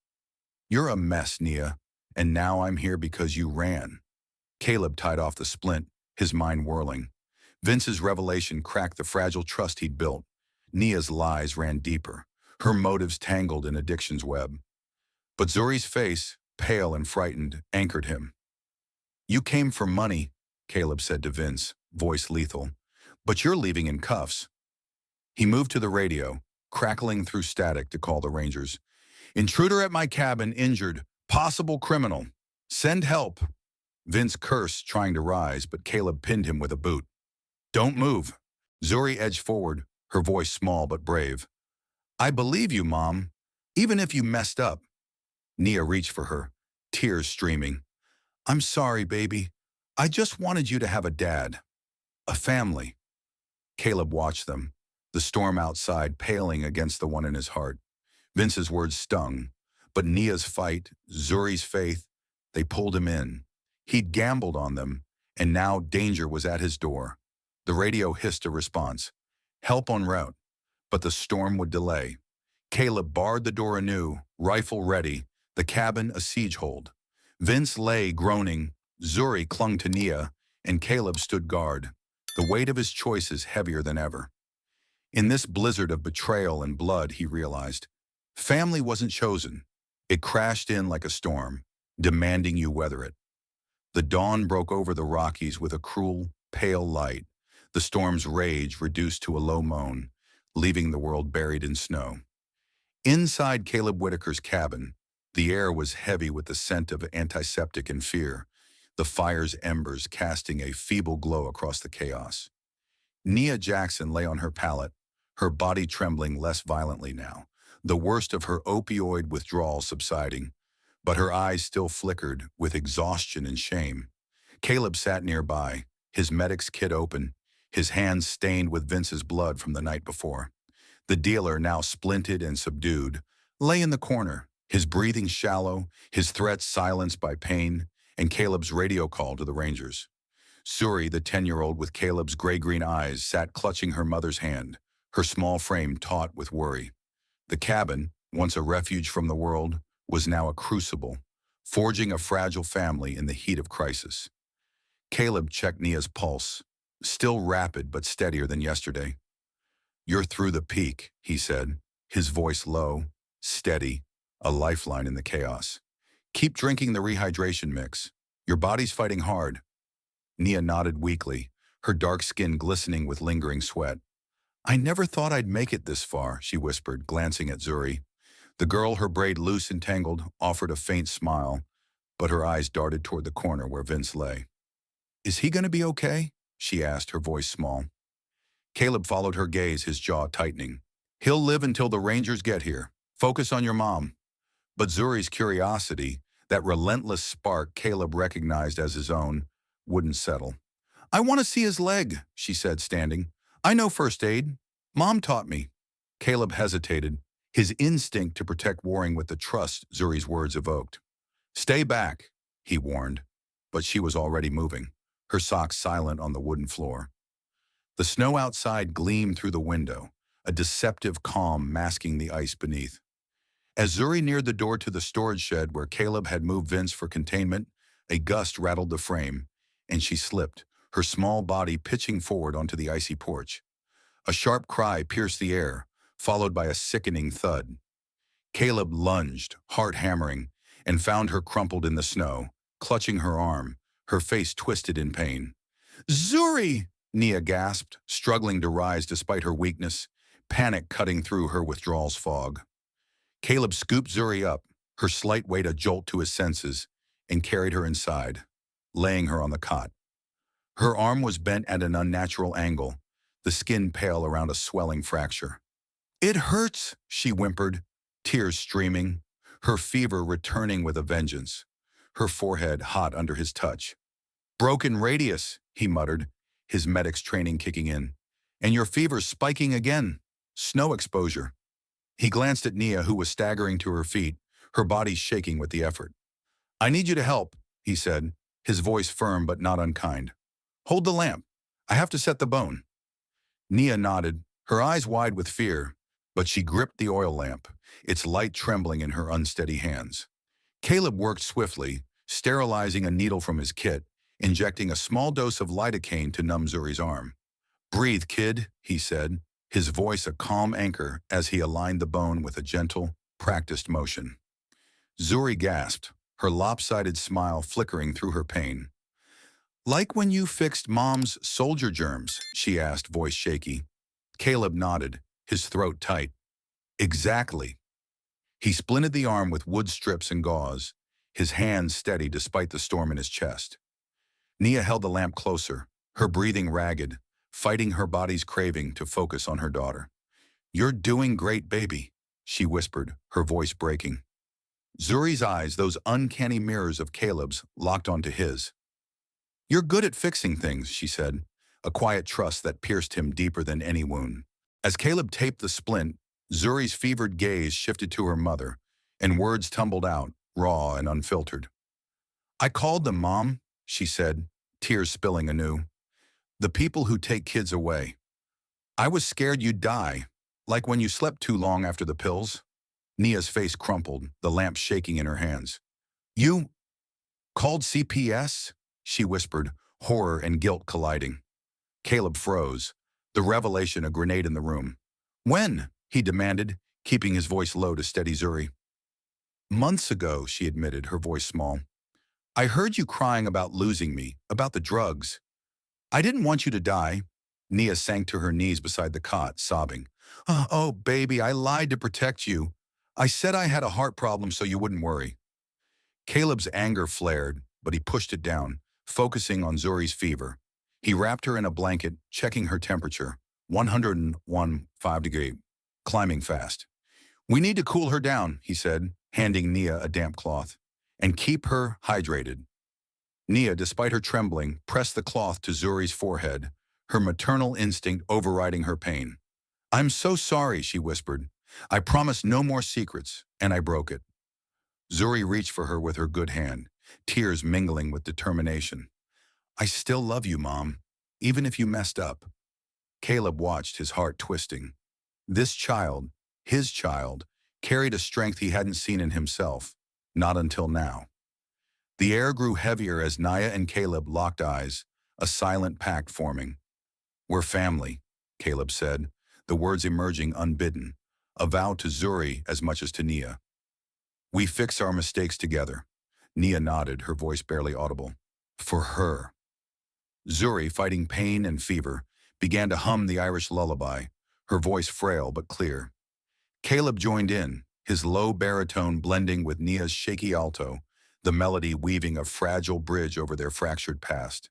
You're a mess, Nia, and now I'm here because you ran." Caleb tied off the splint, his mind whirling. Vince's revelation cracked the fragile trust he'd built. Nia's lies ran deeper, her motives tangled in addiction's web. But Zuri's face, pale and frightened, anchored him. "You came for money," Caleb said to Vince, voice lethal. "But you're leaving in cuffs." He moved to the radio, crackling through static to call the Rangers. "Intruder at my cabin, injured. Possible criminal. Send help." Vince cursed, trying to rise, but Caleb pinned him with a boot. "Don't move." Zuri edged forward, her voice small but brave. "I believe you, Mom, even if you messed up." Nia reached for her, tears streaming. "I'm sorry, baby. I just wanted you to have a dad. A family." Caleb watched them, the storm outside paling against the one in his heart. Vince's words stung, but Nia's fight, Zuri's faith, they pulled him in. He'd gambled on them, and now danger was at his door. The radio hissed a response. Help en route, but the storm would delay. Caleb barred the door anew, rifle ready, the cabin a siege hold. Vince lay, groaning, Zuri clung to Nia, and Caleb stood guard, the weight of his choices heavier than ever. In this blizzard of betrayal and blood, he realized, family wasn't chosen. It crashed in like a storm, demanding you weather it. The dawn broke over the Rockies with a cruel, pale light, the storm's rage reduced to a low moan, leaving the world buried in snow. Inside Caleb Whitaker's cabin, the air was heavy with the scent of antiseptic and fear, the fire's embers casting a feeble glow across the chaos. Nia Jackson lay on her pallet, her body trembling less violently now, the worst of her opioid withdrawal subsiding, but her eyes still flickered with exhaustion and shame. Caleb sat nearby, his medic's kit open, his hands stained with Vince's blood from the night before. The dealer, now splinted and subdued, lay in the corner, his breathing shallow, his threats silenced by pain, and Caleb's radio call to the Rangers. Suri, the 10-year-old with Caleb's gray-green eyes, sat clutching her mother's hand, her small frame taut with worry. The cabin, once a refuge from the world, was now a crucible, forging a fragile family in the heat of crisis. Caleb checked Nia's pulse, still rapid but steadier than yesterday. "You're through the peak," he said, his voice low, steady, a lifeline in the chaos. "Keep drinking the rehydration mix. Your body's fighting hard." Nia nodded weakly, her dark skin glistening with lingering sweat. "I never thought I'd make it this far," she whispered, glancing at Zuri. The girl, her braid loose and tangled, offered a faint smile, but her eyes darted toward the corner where Vince lay. "Is he going to be okay?" she asked, her voice small. Caleb followed her gaze, his jaw tightening. "He'll live until the Rangers get here. Focus on your mom." But Zuri's curiosity, that relentless spark Caleb recognized as his own, wouldn't settle. "I want to see his leg," she said, standing. "I know first aid. Mom taught me." Caleb hesitated, his instinct to protect warring with the trust Zuri's words evoked. "Stay back," he warned, but she was already moving, her socks silent on the wooden floor. The snow outside gleamed through the window, a deceptive calm masking the ice beneath. As Zuri neared the door to the storage shed where Caleb had moved Vince for containment, a gust rattled the frame, and she slipped, her small body pitching forward onto the icy porch. A sharp cry pierced the air, followed by a sickening thud. Caleb lunged, heart hammering, and found her crumpled in the snow, clutching her arm, her face twisted in pain. "Zuri!" Nia gasped, struggling to rise despite her weakness, panic cutting through her withdrawal's fog. Caleb scooped Zuri up, her slight weight a jolt to his senses, and carried her inside, laying her on the cot. Her arm was bent at an unnatural angle, the skin pale around a swelling fracture. "It hurts," she whimpered, tears streaming, her fever returning with a vengeance, her forehead hot under his touch. "Broken radius," he muttered, his medic's training kicking in. "And your fever's spiking again. Snow exposure." He glanced at Nia, who was staggering to her feet, her body shaking with the effort. "I need you to help," he said, his voice firm but not unkind. "Hold the lamp. I have to set the bone." Nia nodded, her eyes wide with fear, but she gripped the oil lamp, its light trembling in her unsteady hands. Caleb worked swiftly, sterilizing a needle from his kit, injecting a small dose of lidocaine to numb Zuri's arm. "Breathe, kid," he said, his voice a calm anchor as he aligned the bone with a gentle, practiced motion. Zuri gasped, her lopsided smile flickering through her pain. "Like when you fixed Mom's soldier germs?" she asked, voice shaky. Caleb nodded, his throat tight. "Exactly." He splinted the arm with wood strips and gauze, his hands steady despite the storm in his chest. Nia held the lamp closer, her breathing ragged, fighting her body's craving to focus on her daughter. "You're doing great, baby," she whispered, her voice breaking. Zuri's eyes, those uncanny mirrors of Caleb's, locked onto his. "You're good at fixing things," she said, a quiet trust that pierced him deeper than any wound. As Caleb taped the splint, Zuri's fevered gaze shifted to her mother, and words tumbled out, raw and unfiltered. "I called them, Mom," she said, tears spilling anew. "The people who take kids away. I was scared you'd die. Like when you slept too long after the pills? Nia's face crumpled, the lamp shaking in her hands. You called CPS? She whispered, horror and guilt colliding. Caleb froze, the revelation a grenade in the room. When? He demanded, keeping his voice low to steady Zuri. Months ago, she admitted, her voice small. I heard you crying about losing me, about the drugs. I didn't want you to die. Nia sank to her knees beside the cot, sobbing. Oh, baby, I lied to protect you. I said I had a heart problem so you wouldn't worry. Caleb's anger flared, but he pushed it down, focusing on Zuri's fever. He wrapped her in a blanket, checking her temperature, 101.5 degree, climbing fast. We need to cool her down, he said, handing Nia a damp cloth. And keep her hydrated. Nia, despite her trembling, pressed the cloth to Zuri's forehead, her maternal instinct overriding her pain. I'm so sorry, she whispered. I promised no more secrets, and I broke it. Zuri reached for her with her good hand, tears mingling with determination. I still love you, Mom, even if you messed up. Caleb watched, his heart twisting. This child, his child, carried a strength he hadn't seen in himself, not until now. The air grew heavier as Nia and Caleb locked eyes, a silent pact forming. We're family, Caleb said, the words emerging unbidden, a vow to Zuri as much as to Nia. We fix our mistakes together. Nia nodded, her voice barely audible. For her. Zuri, fighting pain and fever, began to hum the Irish lullaby, her voice frail but clear. Caleb joined in, his low baritone blending with Nia's shaky alto, the melody weaving a fragile bridge over their fractured past.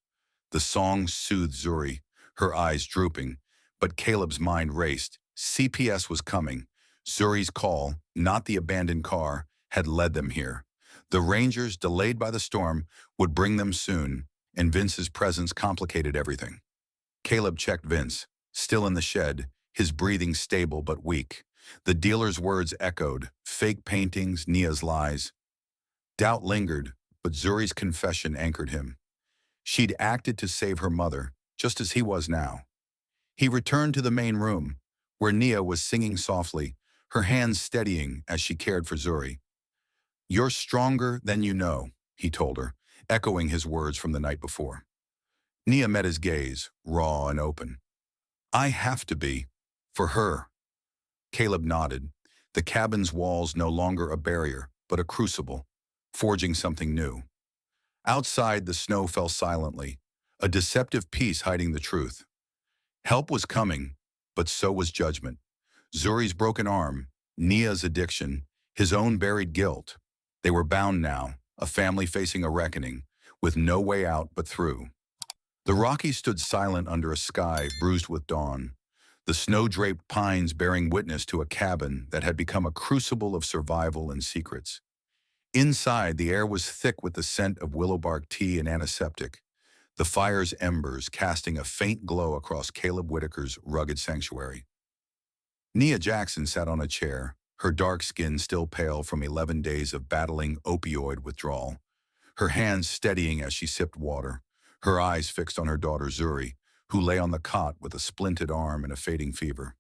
The song soothed Zuri, her eyes drooping, but Caleb's mind raced. CPS was coming. Zuri's call, not the abandoned car, had led them here. The Rangers, delayed by the storm, would bring them soon, and Vince's presence complicated everything. Caleb checked Vince, still in the shed, his breathing stable but weak. The dealer's words echoed, fake paintings, Nia's lies. Doubt lingered, but Zuri's confession anchored him. She'd acted to save her mother, just as he was now. He returned to the main room, where Nia was singing softly, her hands steadying as she cared for Zuri. You're stronger than you know, he told her, echoing his words from the night before. Nia met his gaze, raw and open. I have to be, for her. Caleb nodded, the cabin's walls no longer a barrier, but a crucible, forging something new. Outside, the snow fell silently, a deceptive peace hiding the truth. Help was coming, but so was judgment. Zuri's broken arm, Nia's addiction, his own buried guilt. They were bound now, a family facing a reckoning, with no way out but through. The Rockies stood silent under a sky bruised with dawn, the snow-draped pines bearing witness to a cabin that had become a crucible of survival and secrets. Inside, the air was thick with the scent of willow bark tea and antiseptic, the fire's embers casting a faint glow across Caleb Whitaker's rugged sanctuary. Nia Jackson sat on a chair, her dark skin still pale from 11 days of battling opioid withdrawal, her hands steadying as she sipped water, her eyes fixed on her daughter Zuri, who lay on the cot with a splinted arm and a fading fever.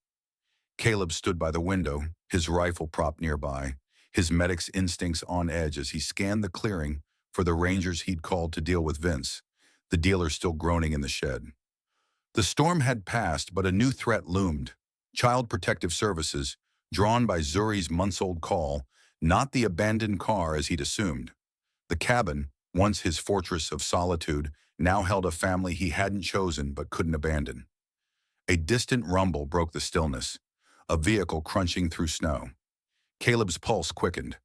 Caleb stood by the window, his rifle propped nearby, his medic's instincts on edge as he scanned the clearing for the Rangers he'd called to deal with Vince, the dealer still groaning in the shed. The storm had passed, but a new threat loomed. Child Protective Services, drawn by Zuri's months-old call, not the abandoned car as he'd assumed. The cabin, once his fortress of solitude, now held a family he hadn't chosen but couldn't abandon. A distant rumble broke the stillness, a vehicle crunching through snow. Caleb's pulse quickened.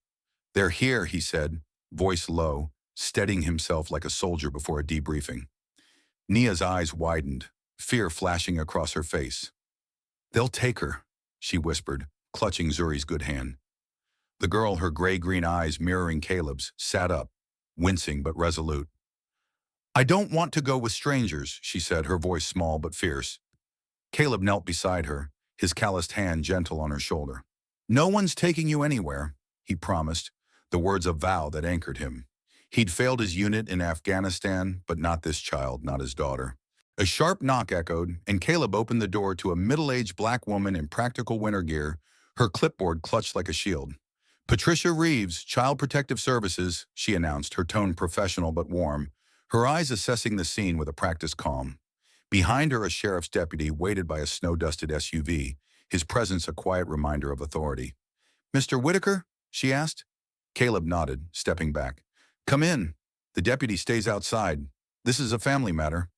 They're here, he said, voice low, steadying himself like a soldier before a debriefing. Nia's eyes widened, fear flashing across her face. They'll take her, she whispered, clutching Zuri's good hand. The girl, her gray-green eyes mirroring Caleb's, sat up, wincing but resolute. I don't want to go with strangers, she said, her voice small but fierce. Caleb knelt beside her, his calloused hand gentle on her shoulder. No one's taking you anywhere, he promised, the words a vow that anchored him. He'd failed his unit in Afghanistan, but not this child, not his daughter. A sharp knock echoed, and Caleb opened the door to a middle-aged black woman in practical winter gear, her clipboard clutched like a shield. Patricia Reeves, Child Protective Services, she announced, her tone professional but warm, her eyes assessing the scene with a practiced calm. Behind her, a sheriff's deputy waited by a snow-dusted SUV, his presence a quiet reminder of authority. "Mr. Whitaker?" she asked. Caleb nodded, stepping back. "Come in. The deputy stays outside. This is a family matter."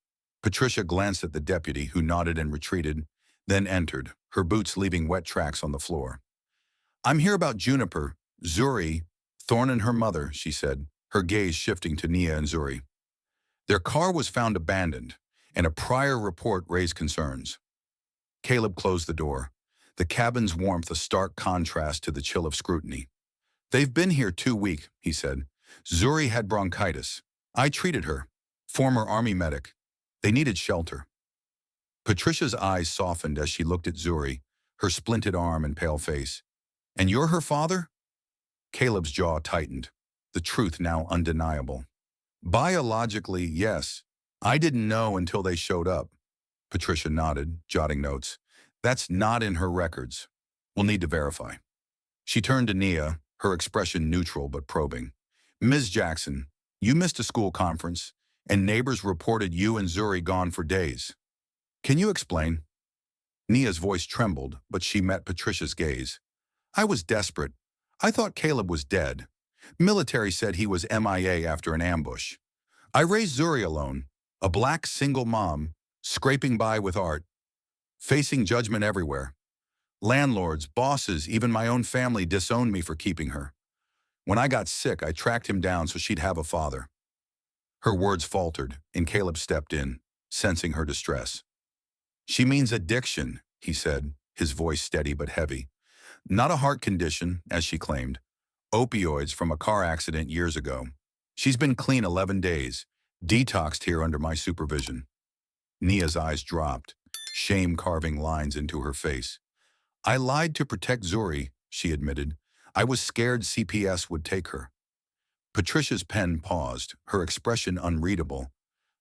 Patricia glanced at the deputy, who nodded and retreated, then entered, her boots leaving wet tracks on the floor. "I'm here about Juniper, Zuri, Thorne and her mother," she said, her gaze shifting to Nia and Zuri. "Their car was found abandoned, and a prior report raised concerns." Caleb closed the door, the cabin's warmth a stark contrast to the chill of scrutiny. "They've been here 2 weeks," he said. "Zuri had bronchitis. I treated her. Former Army medic. They needed shelter." Patricia's eyes softened as she looked at Zuri, her splinted arm and pale face. "And you're her father?" Caleb's jaw tightened, the truth now undeniable. "Biologically, yes. I didn't know until they showed up." Patricia nodded, jotting notes. "That's not in her records. We'll need to verify." She turned to Nia, her expression neutral but probing. "Ms. Jackson, you missed a school conference, and neighbors reported you and Zuri gone for days. Can you explain?" Nia's voice trembled, but she met Patricia's gaze. "I was desperate. I thought Caleb was dead. Military said he was MIA after an ambush. I raised Zuri alone, a black single mom, scraping by with art, facing judgment everywhere. Landlords, bosses, even my own family disowned me for keeping her. When I got sick, I tracked him down so she'd have a father." Her words faltered, and Caleb stepped in, sensing her distress. "She means addiction," he said, his voice steady but heavy. "Not a heart condition, as she claimed. Opioids from a car accident years ago. She's been clean 11 days, detoxed here under my supervision." Nia's eyes dropped, shame carving lines into her face. "I lied to protect Zuri," she admitted. "I was scared CPS would take her." Patricia's pen paused, her expression unreadable,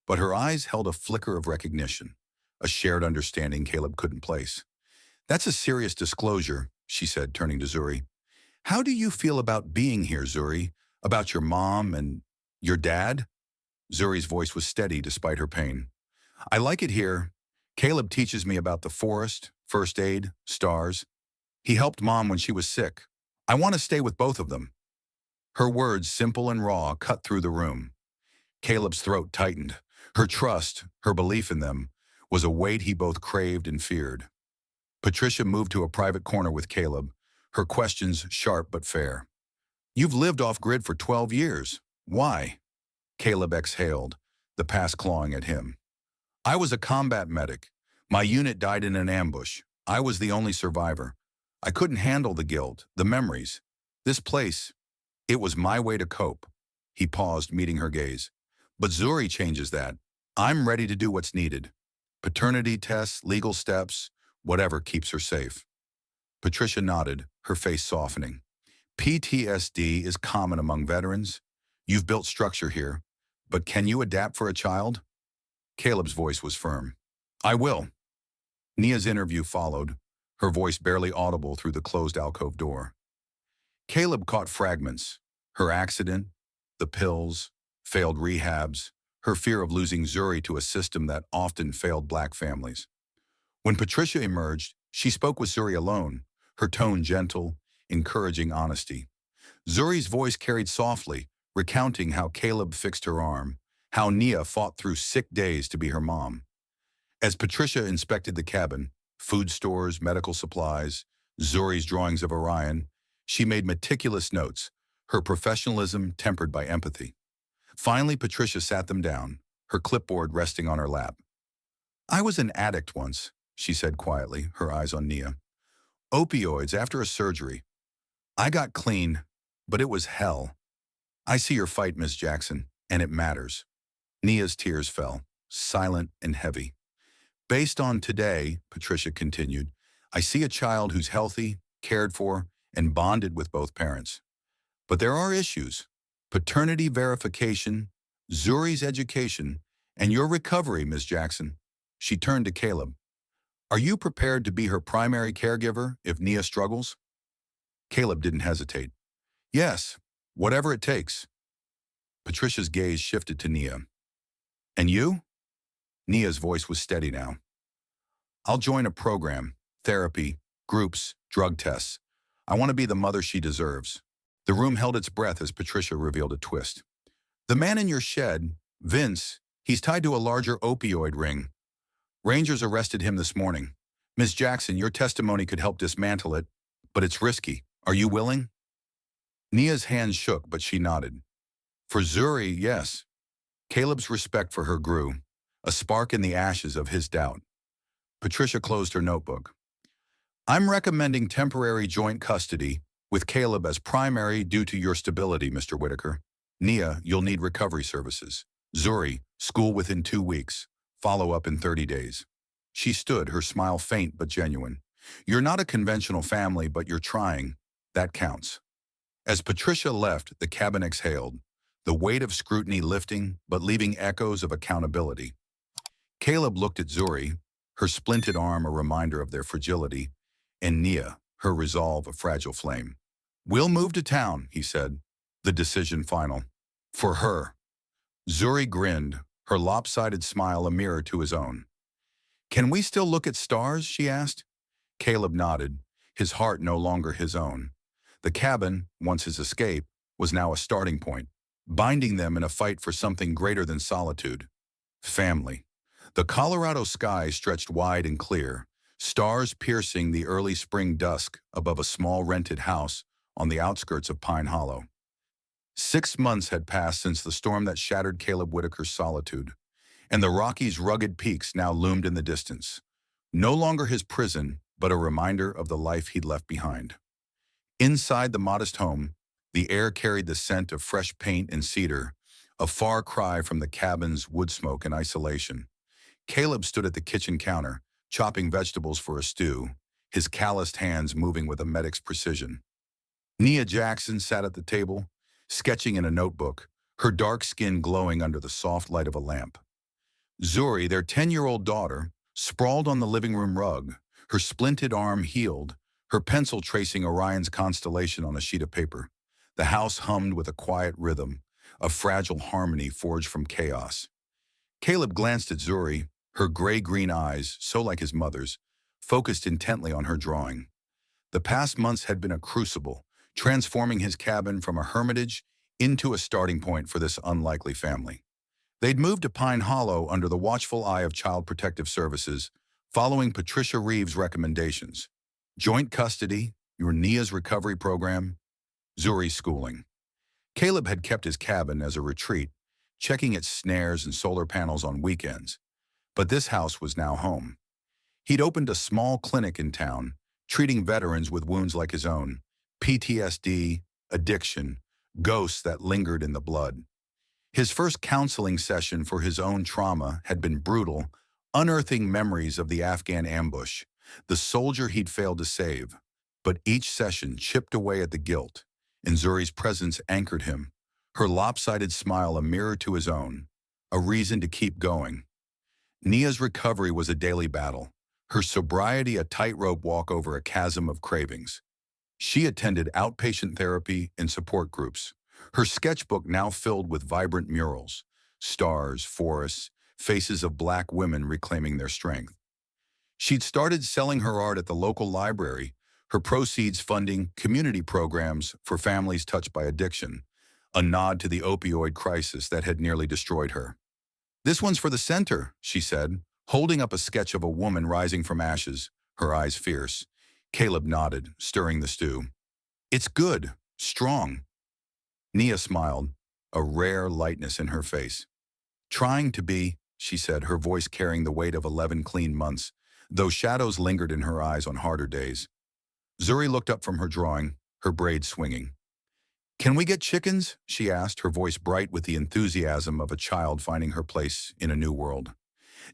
but her eyes held a flicker of recognition, a shared understanding Caleb couldn't place. "That's a serious disclosure," she said, turning to Zuri. "How do you feel about being here, Zuri? About your mom and your dad?" Zuri's voice was steady despite her pain. "I like it here. Caleb teaches me about the forest, first aid, stars. He helped Mom when she was sick. I want to stay with both of them." Her words, simple and raw, cut through the room. Caleb's throat tightened. Her trust, her belief in them, was a weight he both craved and feared. Patricia moved to a private corner with Caleb, her questions sharp but fair. "You've lived off-grid for 12 years. Why?" Caleb exhaled, the past clawing at him. "I was a combat medic. My unit died in an ambush. I was the only survivor. I couldn't handle the guilt, the memories. This place, it was my way to cope." He paused, meeting her gaze. "But Zuri changes that. I'm ready to do what's needed. Paternity tests, legal steps, whatever keeps her safe." Patricia nodded, her face softening. "PTSD is common among veterans. You've built structure here, but can you adapt for a child?" Caleb's voice was firm. "I will." Nia's interview followed, her voice barely audible through the closed alcove door. Caleb caught fragments: her accident, the pills, failed rehabs, her fear of losing Zuri to a system that often failed black families. When Patricia emerged, she spoke with Zuri alone, her tone gentle, encouraging honesty. Zuri's voice carried softly, recounting how Caleb fixed her arm, how Nia fought through sick days to be her mom. As Patricia inspected the cabin, food stores, medical supplies, Zuri's drawings of Orion, she made meticulous notes, her professionalism tempered by empathy. Finally, Patricia sat them down, her clipboard resting on her lap. "I was an addict once," she said quietly, her eyes on Nia. "Opioids after a surgery. I got clean, but it was hell. I see your fight, Miss Jackson, and it matters." Nia's tears fell, silent and heavy. "Based on today," Patricia continued, "I see a child who's healthy, cared for, and bonded with both parents. But there are issues: paternity verification, Zuri's education, and your recovery, Ms. Jackson. She turned to Caleb. Are you prepared to be her primary caregiver if Nia struggles? Caleb didn't hesitate. Yes, whatever it takes. Patricia's gaze shifted to Nia. And you? Nia's voice was steady now. I'll join a program, therapy, groups, drug tests. I want to be the mother she deserves. The room held its breath as Patricia revealed a twist. The man in your shed, Vince, he's tied to a larger opioid ring. Rangers arrested him this morning. Ms. Jackson, your testimony could help dismantle it, but it's risky. Are you willing? Nia's hands shook, but she nodded. For Zuri, yes. Caleb's respect for her grew, a spark in the ashes of his doubt. Patricia closed her notebook. I'm recommending temporary joint custody with Caleb as primary due to your stability, Mr. Whitaker. Nia, you'll need recovery services. Zuri, school within 2 weeks. Follow up in 30 days. She stood, her smile faint but genuine. You're not a conventional family, but you're trying. That counts. As Patricia left, the cabin exhaled, the weight of scrutiny lifting but leaving echoes of accountability. Caleb looked at Zuri, her splinted arm a reminder of their fragility, and Nia, her resolve a fragile flame. We'll move to town, he said, the decision final. For her. Zuri grinned, her lopsided smile a mirror to his own. Can we still look at stars, she asked. Caleb nodded, his heart no longer his own. The cabin, once his escape, was now a starting point, binding them in a fight for something greater than solitude. Family. The Colorado sky stretched wide and clear, stars piercing the early spring dusk above a small rented house on the outskirts of Pine Hollow. 6 months had passed since the storm that shattered Caleb Whitaker's solitude, and the Rockies' rugged peaks now loomed in the distance. No longer his prison, but a reminder of the life he'd left behind. Inside the modest home, the air carried the scent of fresh paint and cedar, a far cry from the cabin's wood smoke and isolation. Caleb stood at the kitchen counter, chopping vegetables for a stew, his calloused hands moving with a medic's precision. Nia Jackson sat at the table, sketching in a notebook, her dark skin glowing under the soft light of a lamp. Zuri, their 10-year-old daughter, sprawled on the living room rug, her splinted arm healed, her pencil tracing Orion's constellation on a sheet of paper. The house hummed with a quiet rhythm, a fragile harmony forged from chaos. Caleb glanced at Zuri, her gray-green eyes, so like his mother's, focused intently on her drawing. The past months had been a crucible, transforming his cabin from a hermitage into a starting point for this unlikely family. They'd moved to Pine Hollow under the watchful eye of Child Protective Services, following Patricia Reeves' recommendations. Joint custody, your Nia's recovery program, Zuri's schooling. Caleb had kept his cabin as a retreat, checking its snares and solar panels on weekends. But this house was now home. He'd opened a small clinic in town, treating veterans with wounds like his own, PTSD, addiction, ghosts that lingered in the blood. His first counseling session for his own trauma had been brutal, unearthing memories of the Afghan ambush, the soldier he'd failed to save. But each session chipped away at the guilt, and Zuri's presence anchored him, her lopsided smile a mirror to his own, a reason to keep going. Nia's recovery was a daily battle, her sobriety a tightrope walk over a chasm of cravings. She attended outpatient therapy and support groups, her sketchbook now filled with vibrant murals, stars, forests, faces of Black women reclaiming their strength. She'd started selling her art at the local library, her proceeds funding community programs for families touched by addiction, a nod to the opioid crisis that had nearly destroyed her. This one's for the center, she said, holding up a sketch of a woman rising from ashes, her eyes fierce. Caleb nodded, stirring the stew. It's good, strong. Nia smiled, a rare lightness in her face. Trying to be, she said, her voice carrying the weight of 11 clean months, though shadows lingered in her eyes on harder days. Zuri looked up from her drawing, her braids swinging. Can we get chickens? She asked, her voice bright with the enthusiasm of a child finding her place in a new world.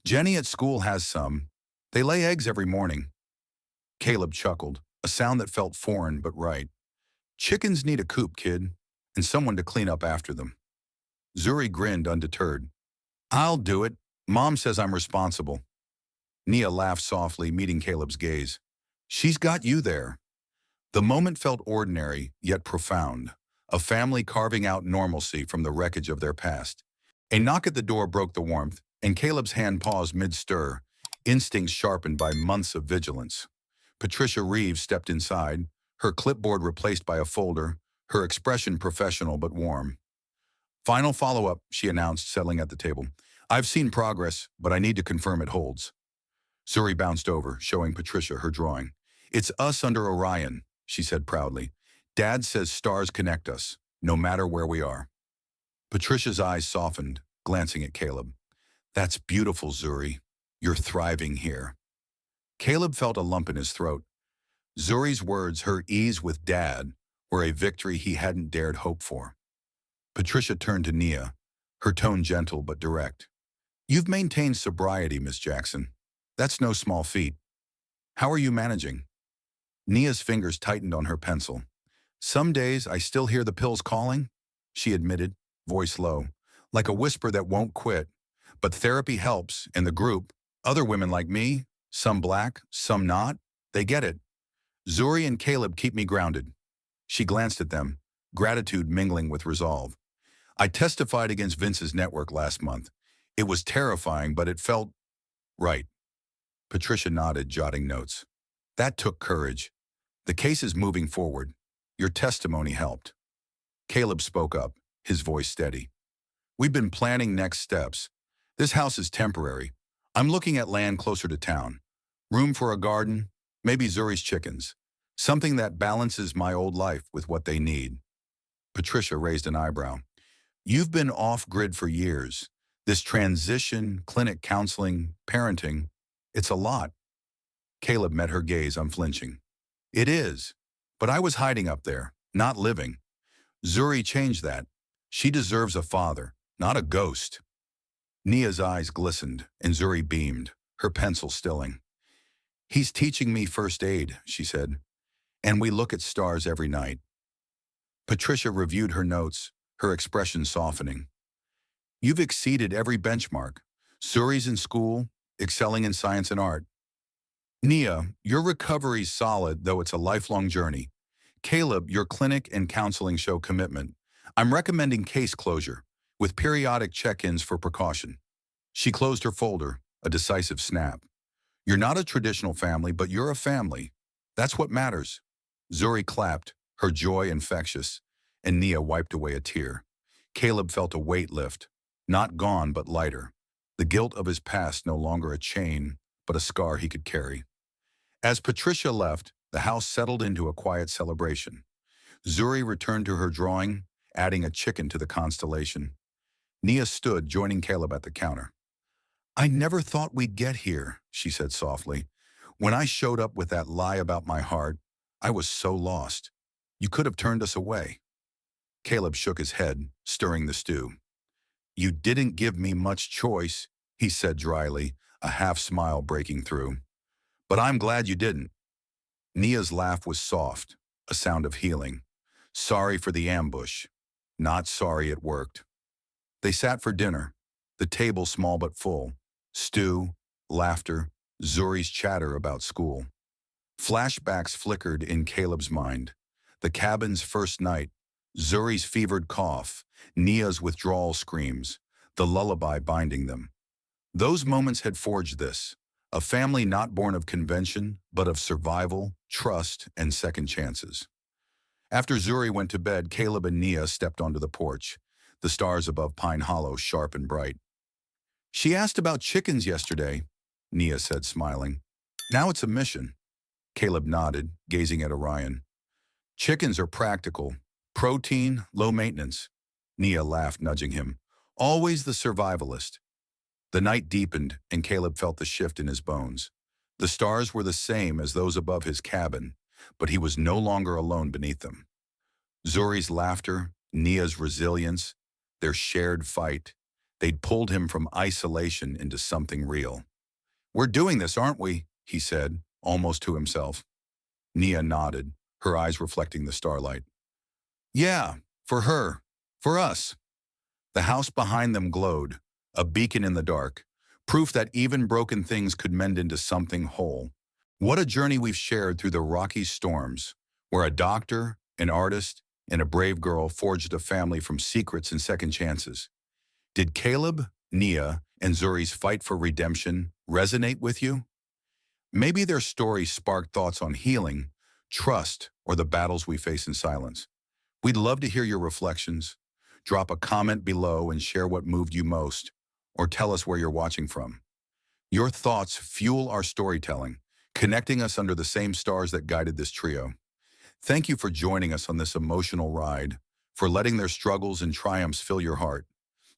Jenny at school has some. They lay eggs every morning. Caleb chuckled, a sound that felt foreign but right. Chickens need a coop, kid, and someone to clean up after them. Zuri grinned undeterred. I'll do it. Mom says I'm responsible. Nia laughed softly, meeting Caleb's gaze. She's got you there. The moment felt ordinary, yet profound. A family carving out normalcy from the wreckage of their past. A knock at the door broke the warmth, and Caleb's hand paused mid-stir, instincts sharpened by months of vigilance. Patricia Reeves stepped inside, her clipboard replaced by a folder, her expression professional but warm. Final follow-up, she announced, settling at the table. I've seen progress, but I need to confirm it holds. Zuri bounced over, showing Patricia her drawing. It's us under Orion, she said proudly. Dad says stars connect us, no matter where we are. Patricia's eyes softened, glancing at Caleb. That's beautiful, Zuri. You're thriving here. Caleb felt a lump in his throat. Zuri's words, her ease with Dad, were a victory he hadn't dared hope for. Patricia turned to Nia, her tone gentle but direct. You've maintained sobriety, Miss Jackson. That's no small feat. How are you managing? Nia's fingers tightened on her pencil. Some days I still hear the pills calling, she admitted, voice low, like a whisper that won't quit. But therapy helps, and the group, other women like me, some black, some not, they get it. Zuri and Caleb keep me grounded. She glanced at them, gratitude mingling with resolve. I testified against Vince's network last month. It was terrifying, but it felt right. Patricia nodded, jotting notes. That took courage. The case is moving forward. Your testimony helped. Caleb spoke up, his voice steady. We've been planning next steps. This house is temporary. I'm looking at land closer to town. Room for a garden, maybe Zuri's chickens. Something that balances my old life with what they need. Patricia raised an eyebrow. You've been off-grid for years. This transition, clinic counseling, parenting, it's a lot. Caleb met her gaze, unflinching. It is, but I was hiding up there, not living. Zuri changed that. She deserves a father, not a ghost. Nia's eyes glistened, and Zuri beamed, her pencil stilling. He's teaching me first aid, she said, and we look at stars every night. Patricia reviewed her notes, her expression softening. You've exceeded every benchmark. Zuri's in school, excelling in science and art. Nia, your recovery's solid, though it's a lifelong journey. Caleb, your clinic and counseling show commitment. I'm recommending case closure, with periodic check-ins for precaution. She closed her folder, a decisive snap. You're not a traditional family, but you're a family. That's what matters. Zuri clapped, her joy infectious, and Nia wiped away a tear. Caleb felt a weight lift, not gone but lighter. The guilt of his past no longer a chain, but a scar he could carry. As Patricia left, the house settled into a quiet celebration. Zuri returned to her drawing, adding a chicken to the constellation. Nia stood, joining Caleb at the counter. I never thought we'd get here, she said softly. When I showed up with that lie about my heart, I was so lost. You could have turned us away. Caleb shook his head, stirring the stew. You didn't give me much choice, he said dryly, a half-smile breaking through. But I'm glad you didn't. Nia's laugh was soft, a sound of healing. Sorry for the ambush. Not sorry it worked. They sat for dinner, the table small but full. Stew, laughter, Zuri's chatter about school. Flashbacks flickered in Caleb's mind. The cabin's first night, Zuri's fevered cough, Nia's withdrawal screams, the lullaby binding them. Those moments had forged this, a family not born of convention, but of survival, trust, and second chances. After Zuri went to bed, Caleb and Nia stepped onto the porch, the stars above Pine Hollow sharp and bright. She asked about chickens yesterday, Nia said, smiling. Now it's a mission. Caleb nodded, gazing at Orion. Chickens are practical. Protein, low maintenance. Nia laughed, nudging him. Always the survivalist. The night deepened, and Caleb felt the shift in his bones. The stars were the same as those above his cabin, but he was no longer alone beneath them. Zuri's laughter, Nia's resilience, their shared fight, they'd pulled him from isolation into something real. We're doing this, aren't we? He said, almost to himself. Nia nodded, her eyes reflecting the starlight. Yeah, for her, for us. The house behind them glowed, a beacon in the dark, Proof that even broken things could mend into something whole. What a journey we've shared through the rocky storms, where a doctor, an artist, and a brave girl forged a family from secrets and second chances. Did Caleb, Nia, and Zuri's fight for redemption resonate with you? Maybe their story sparked thoughts on healing, trust, or the battles we face in silence. We'd love to hear your reflections. Drop a comment below and share what moved you most, or tell us where you're watching from. Your thoughts fuel our storytelling, connecting us under the same stars that guided this trio. Thank you for joining us on this emotional ride, for letting their struggles and triumphs fill your heart.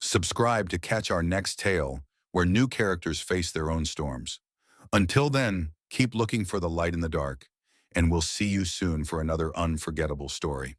Subscribe to catch our next tale, where new characters face their own storms. Until then, keep looking for the light in the dark, and we'll see you soon for another unforgettable story.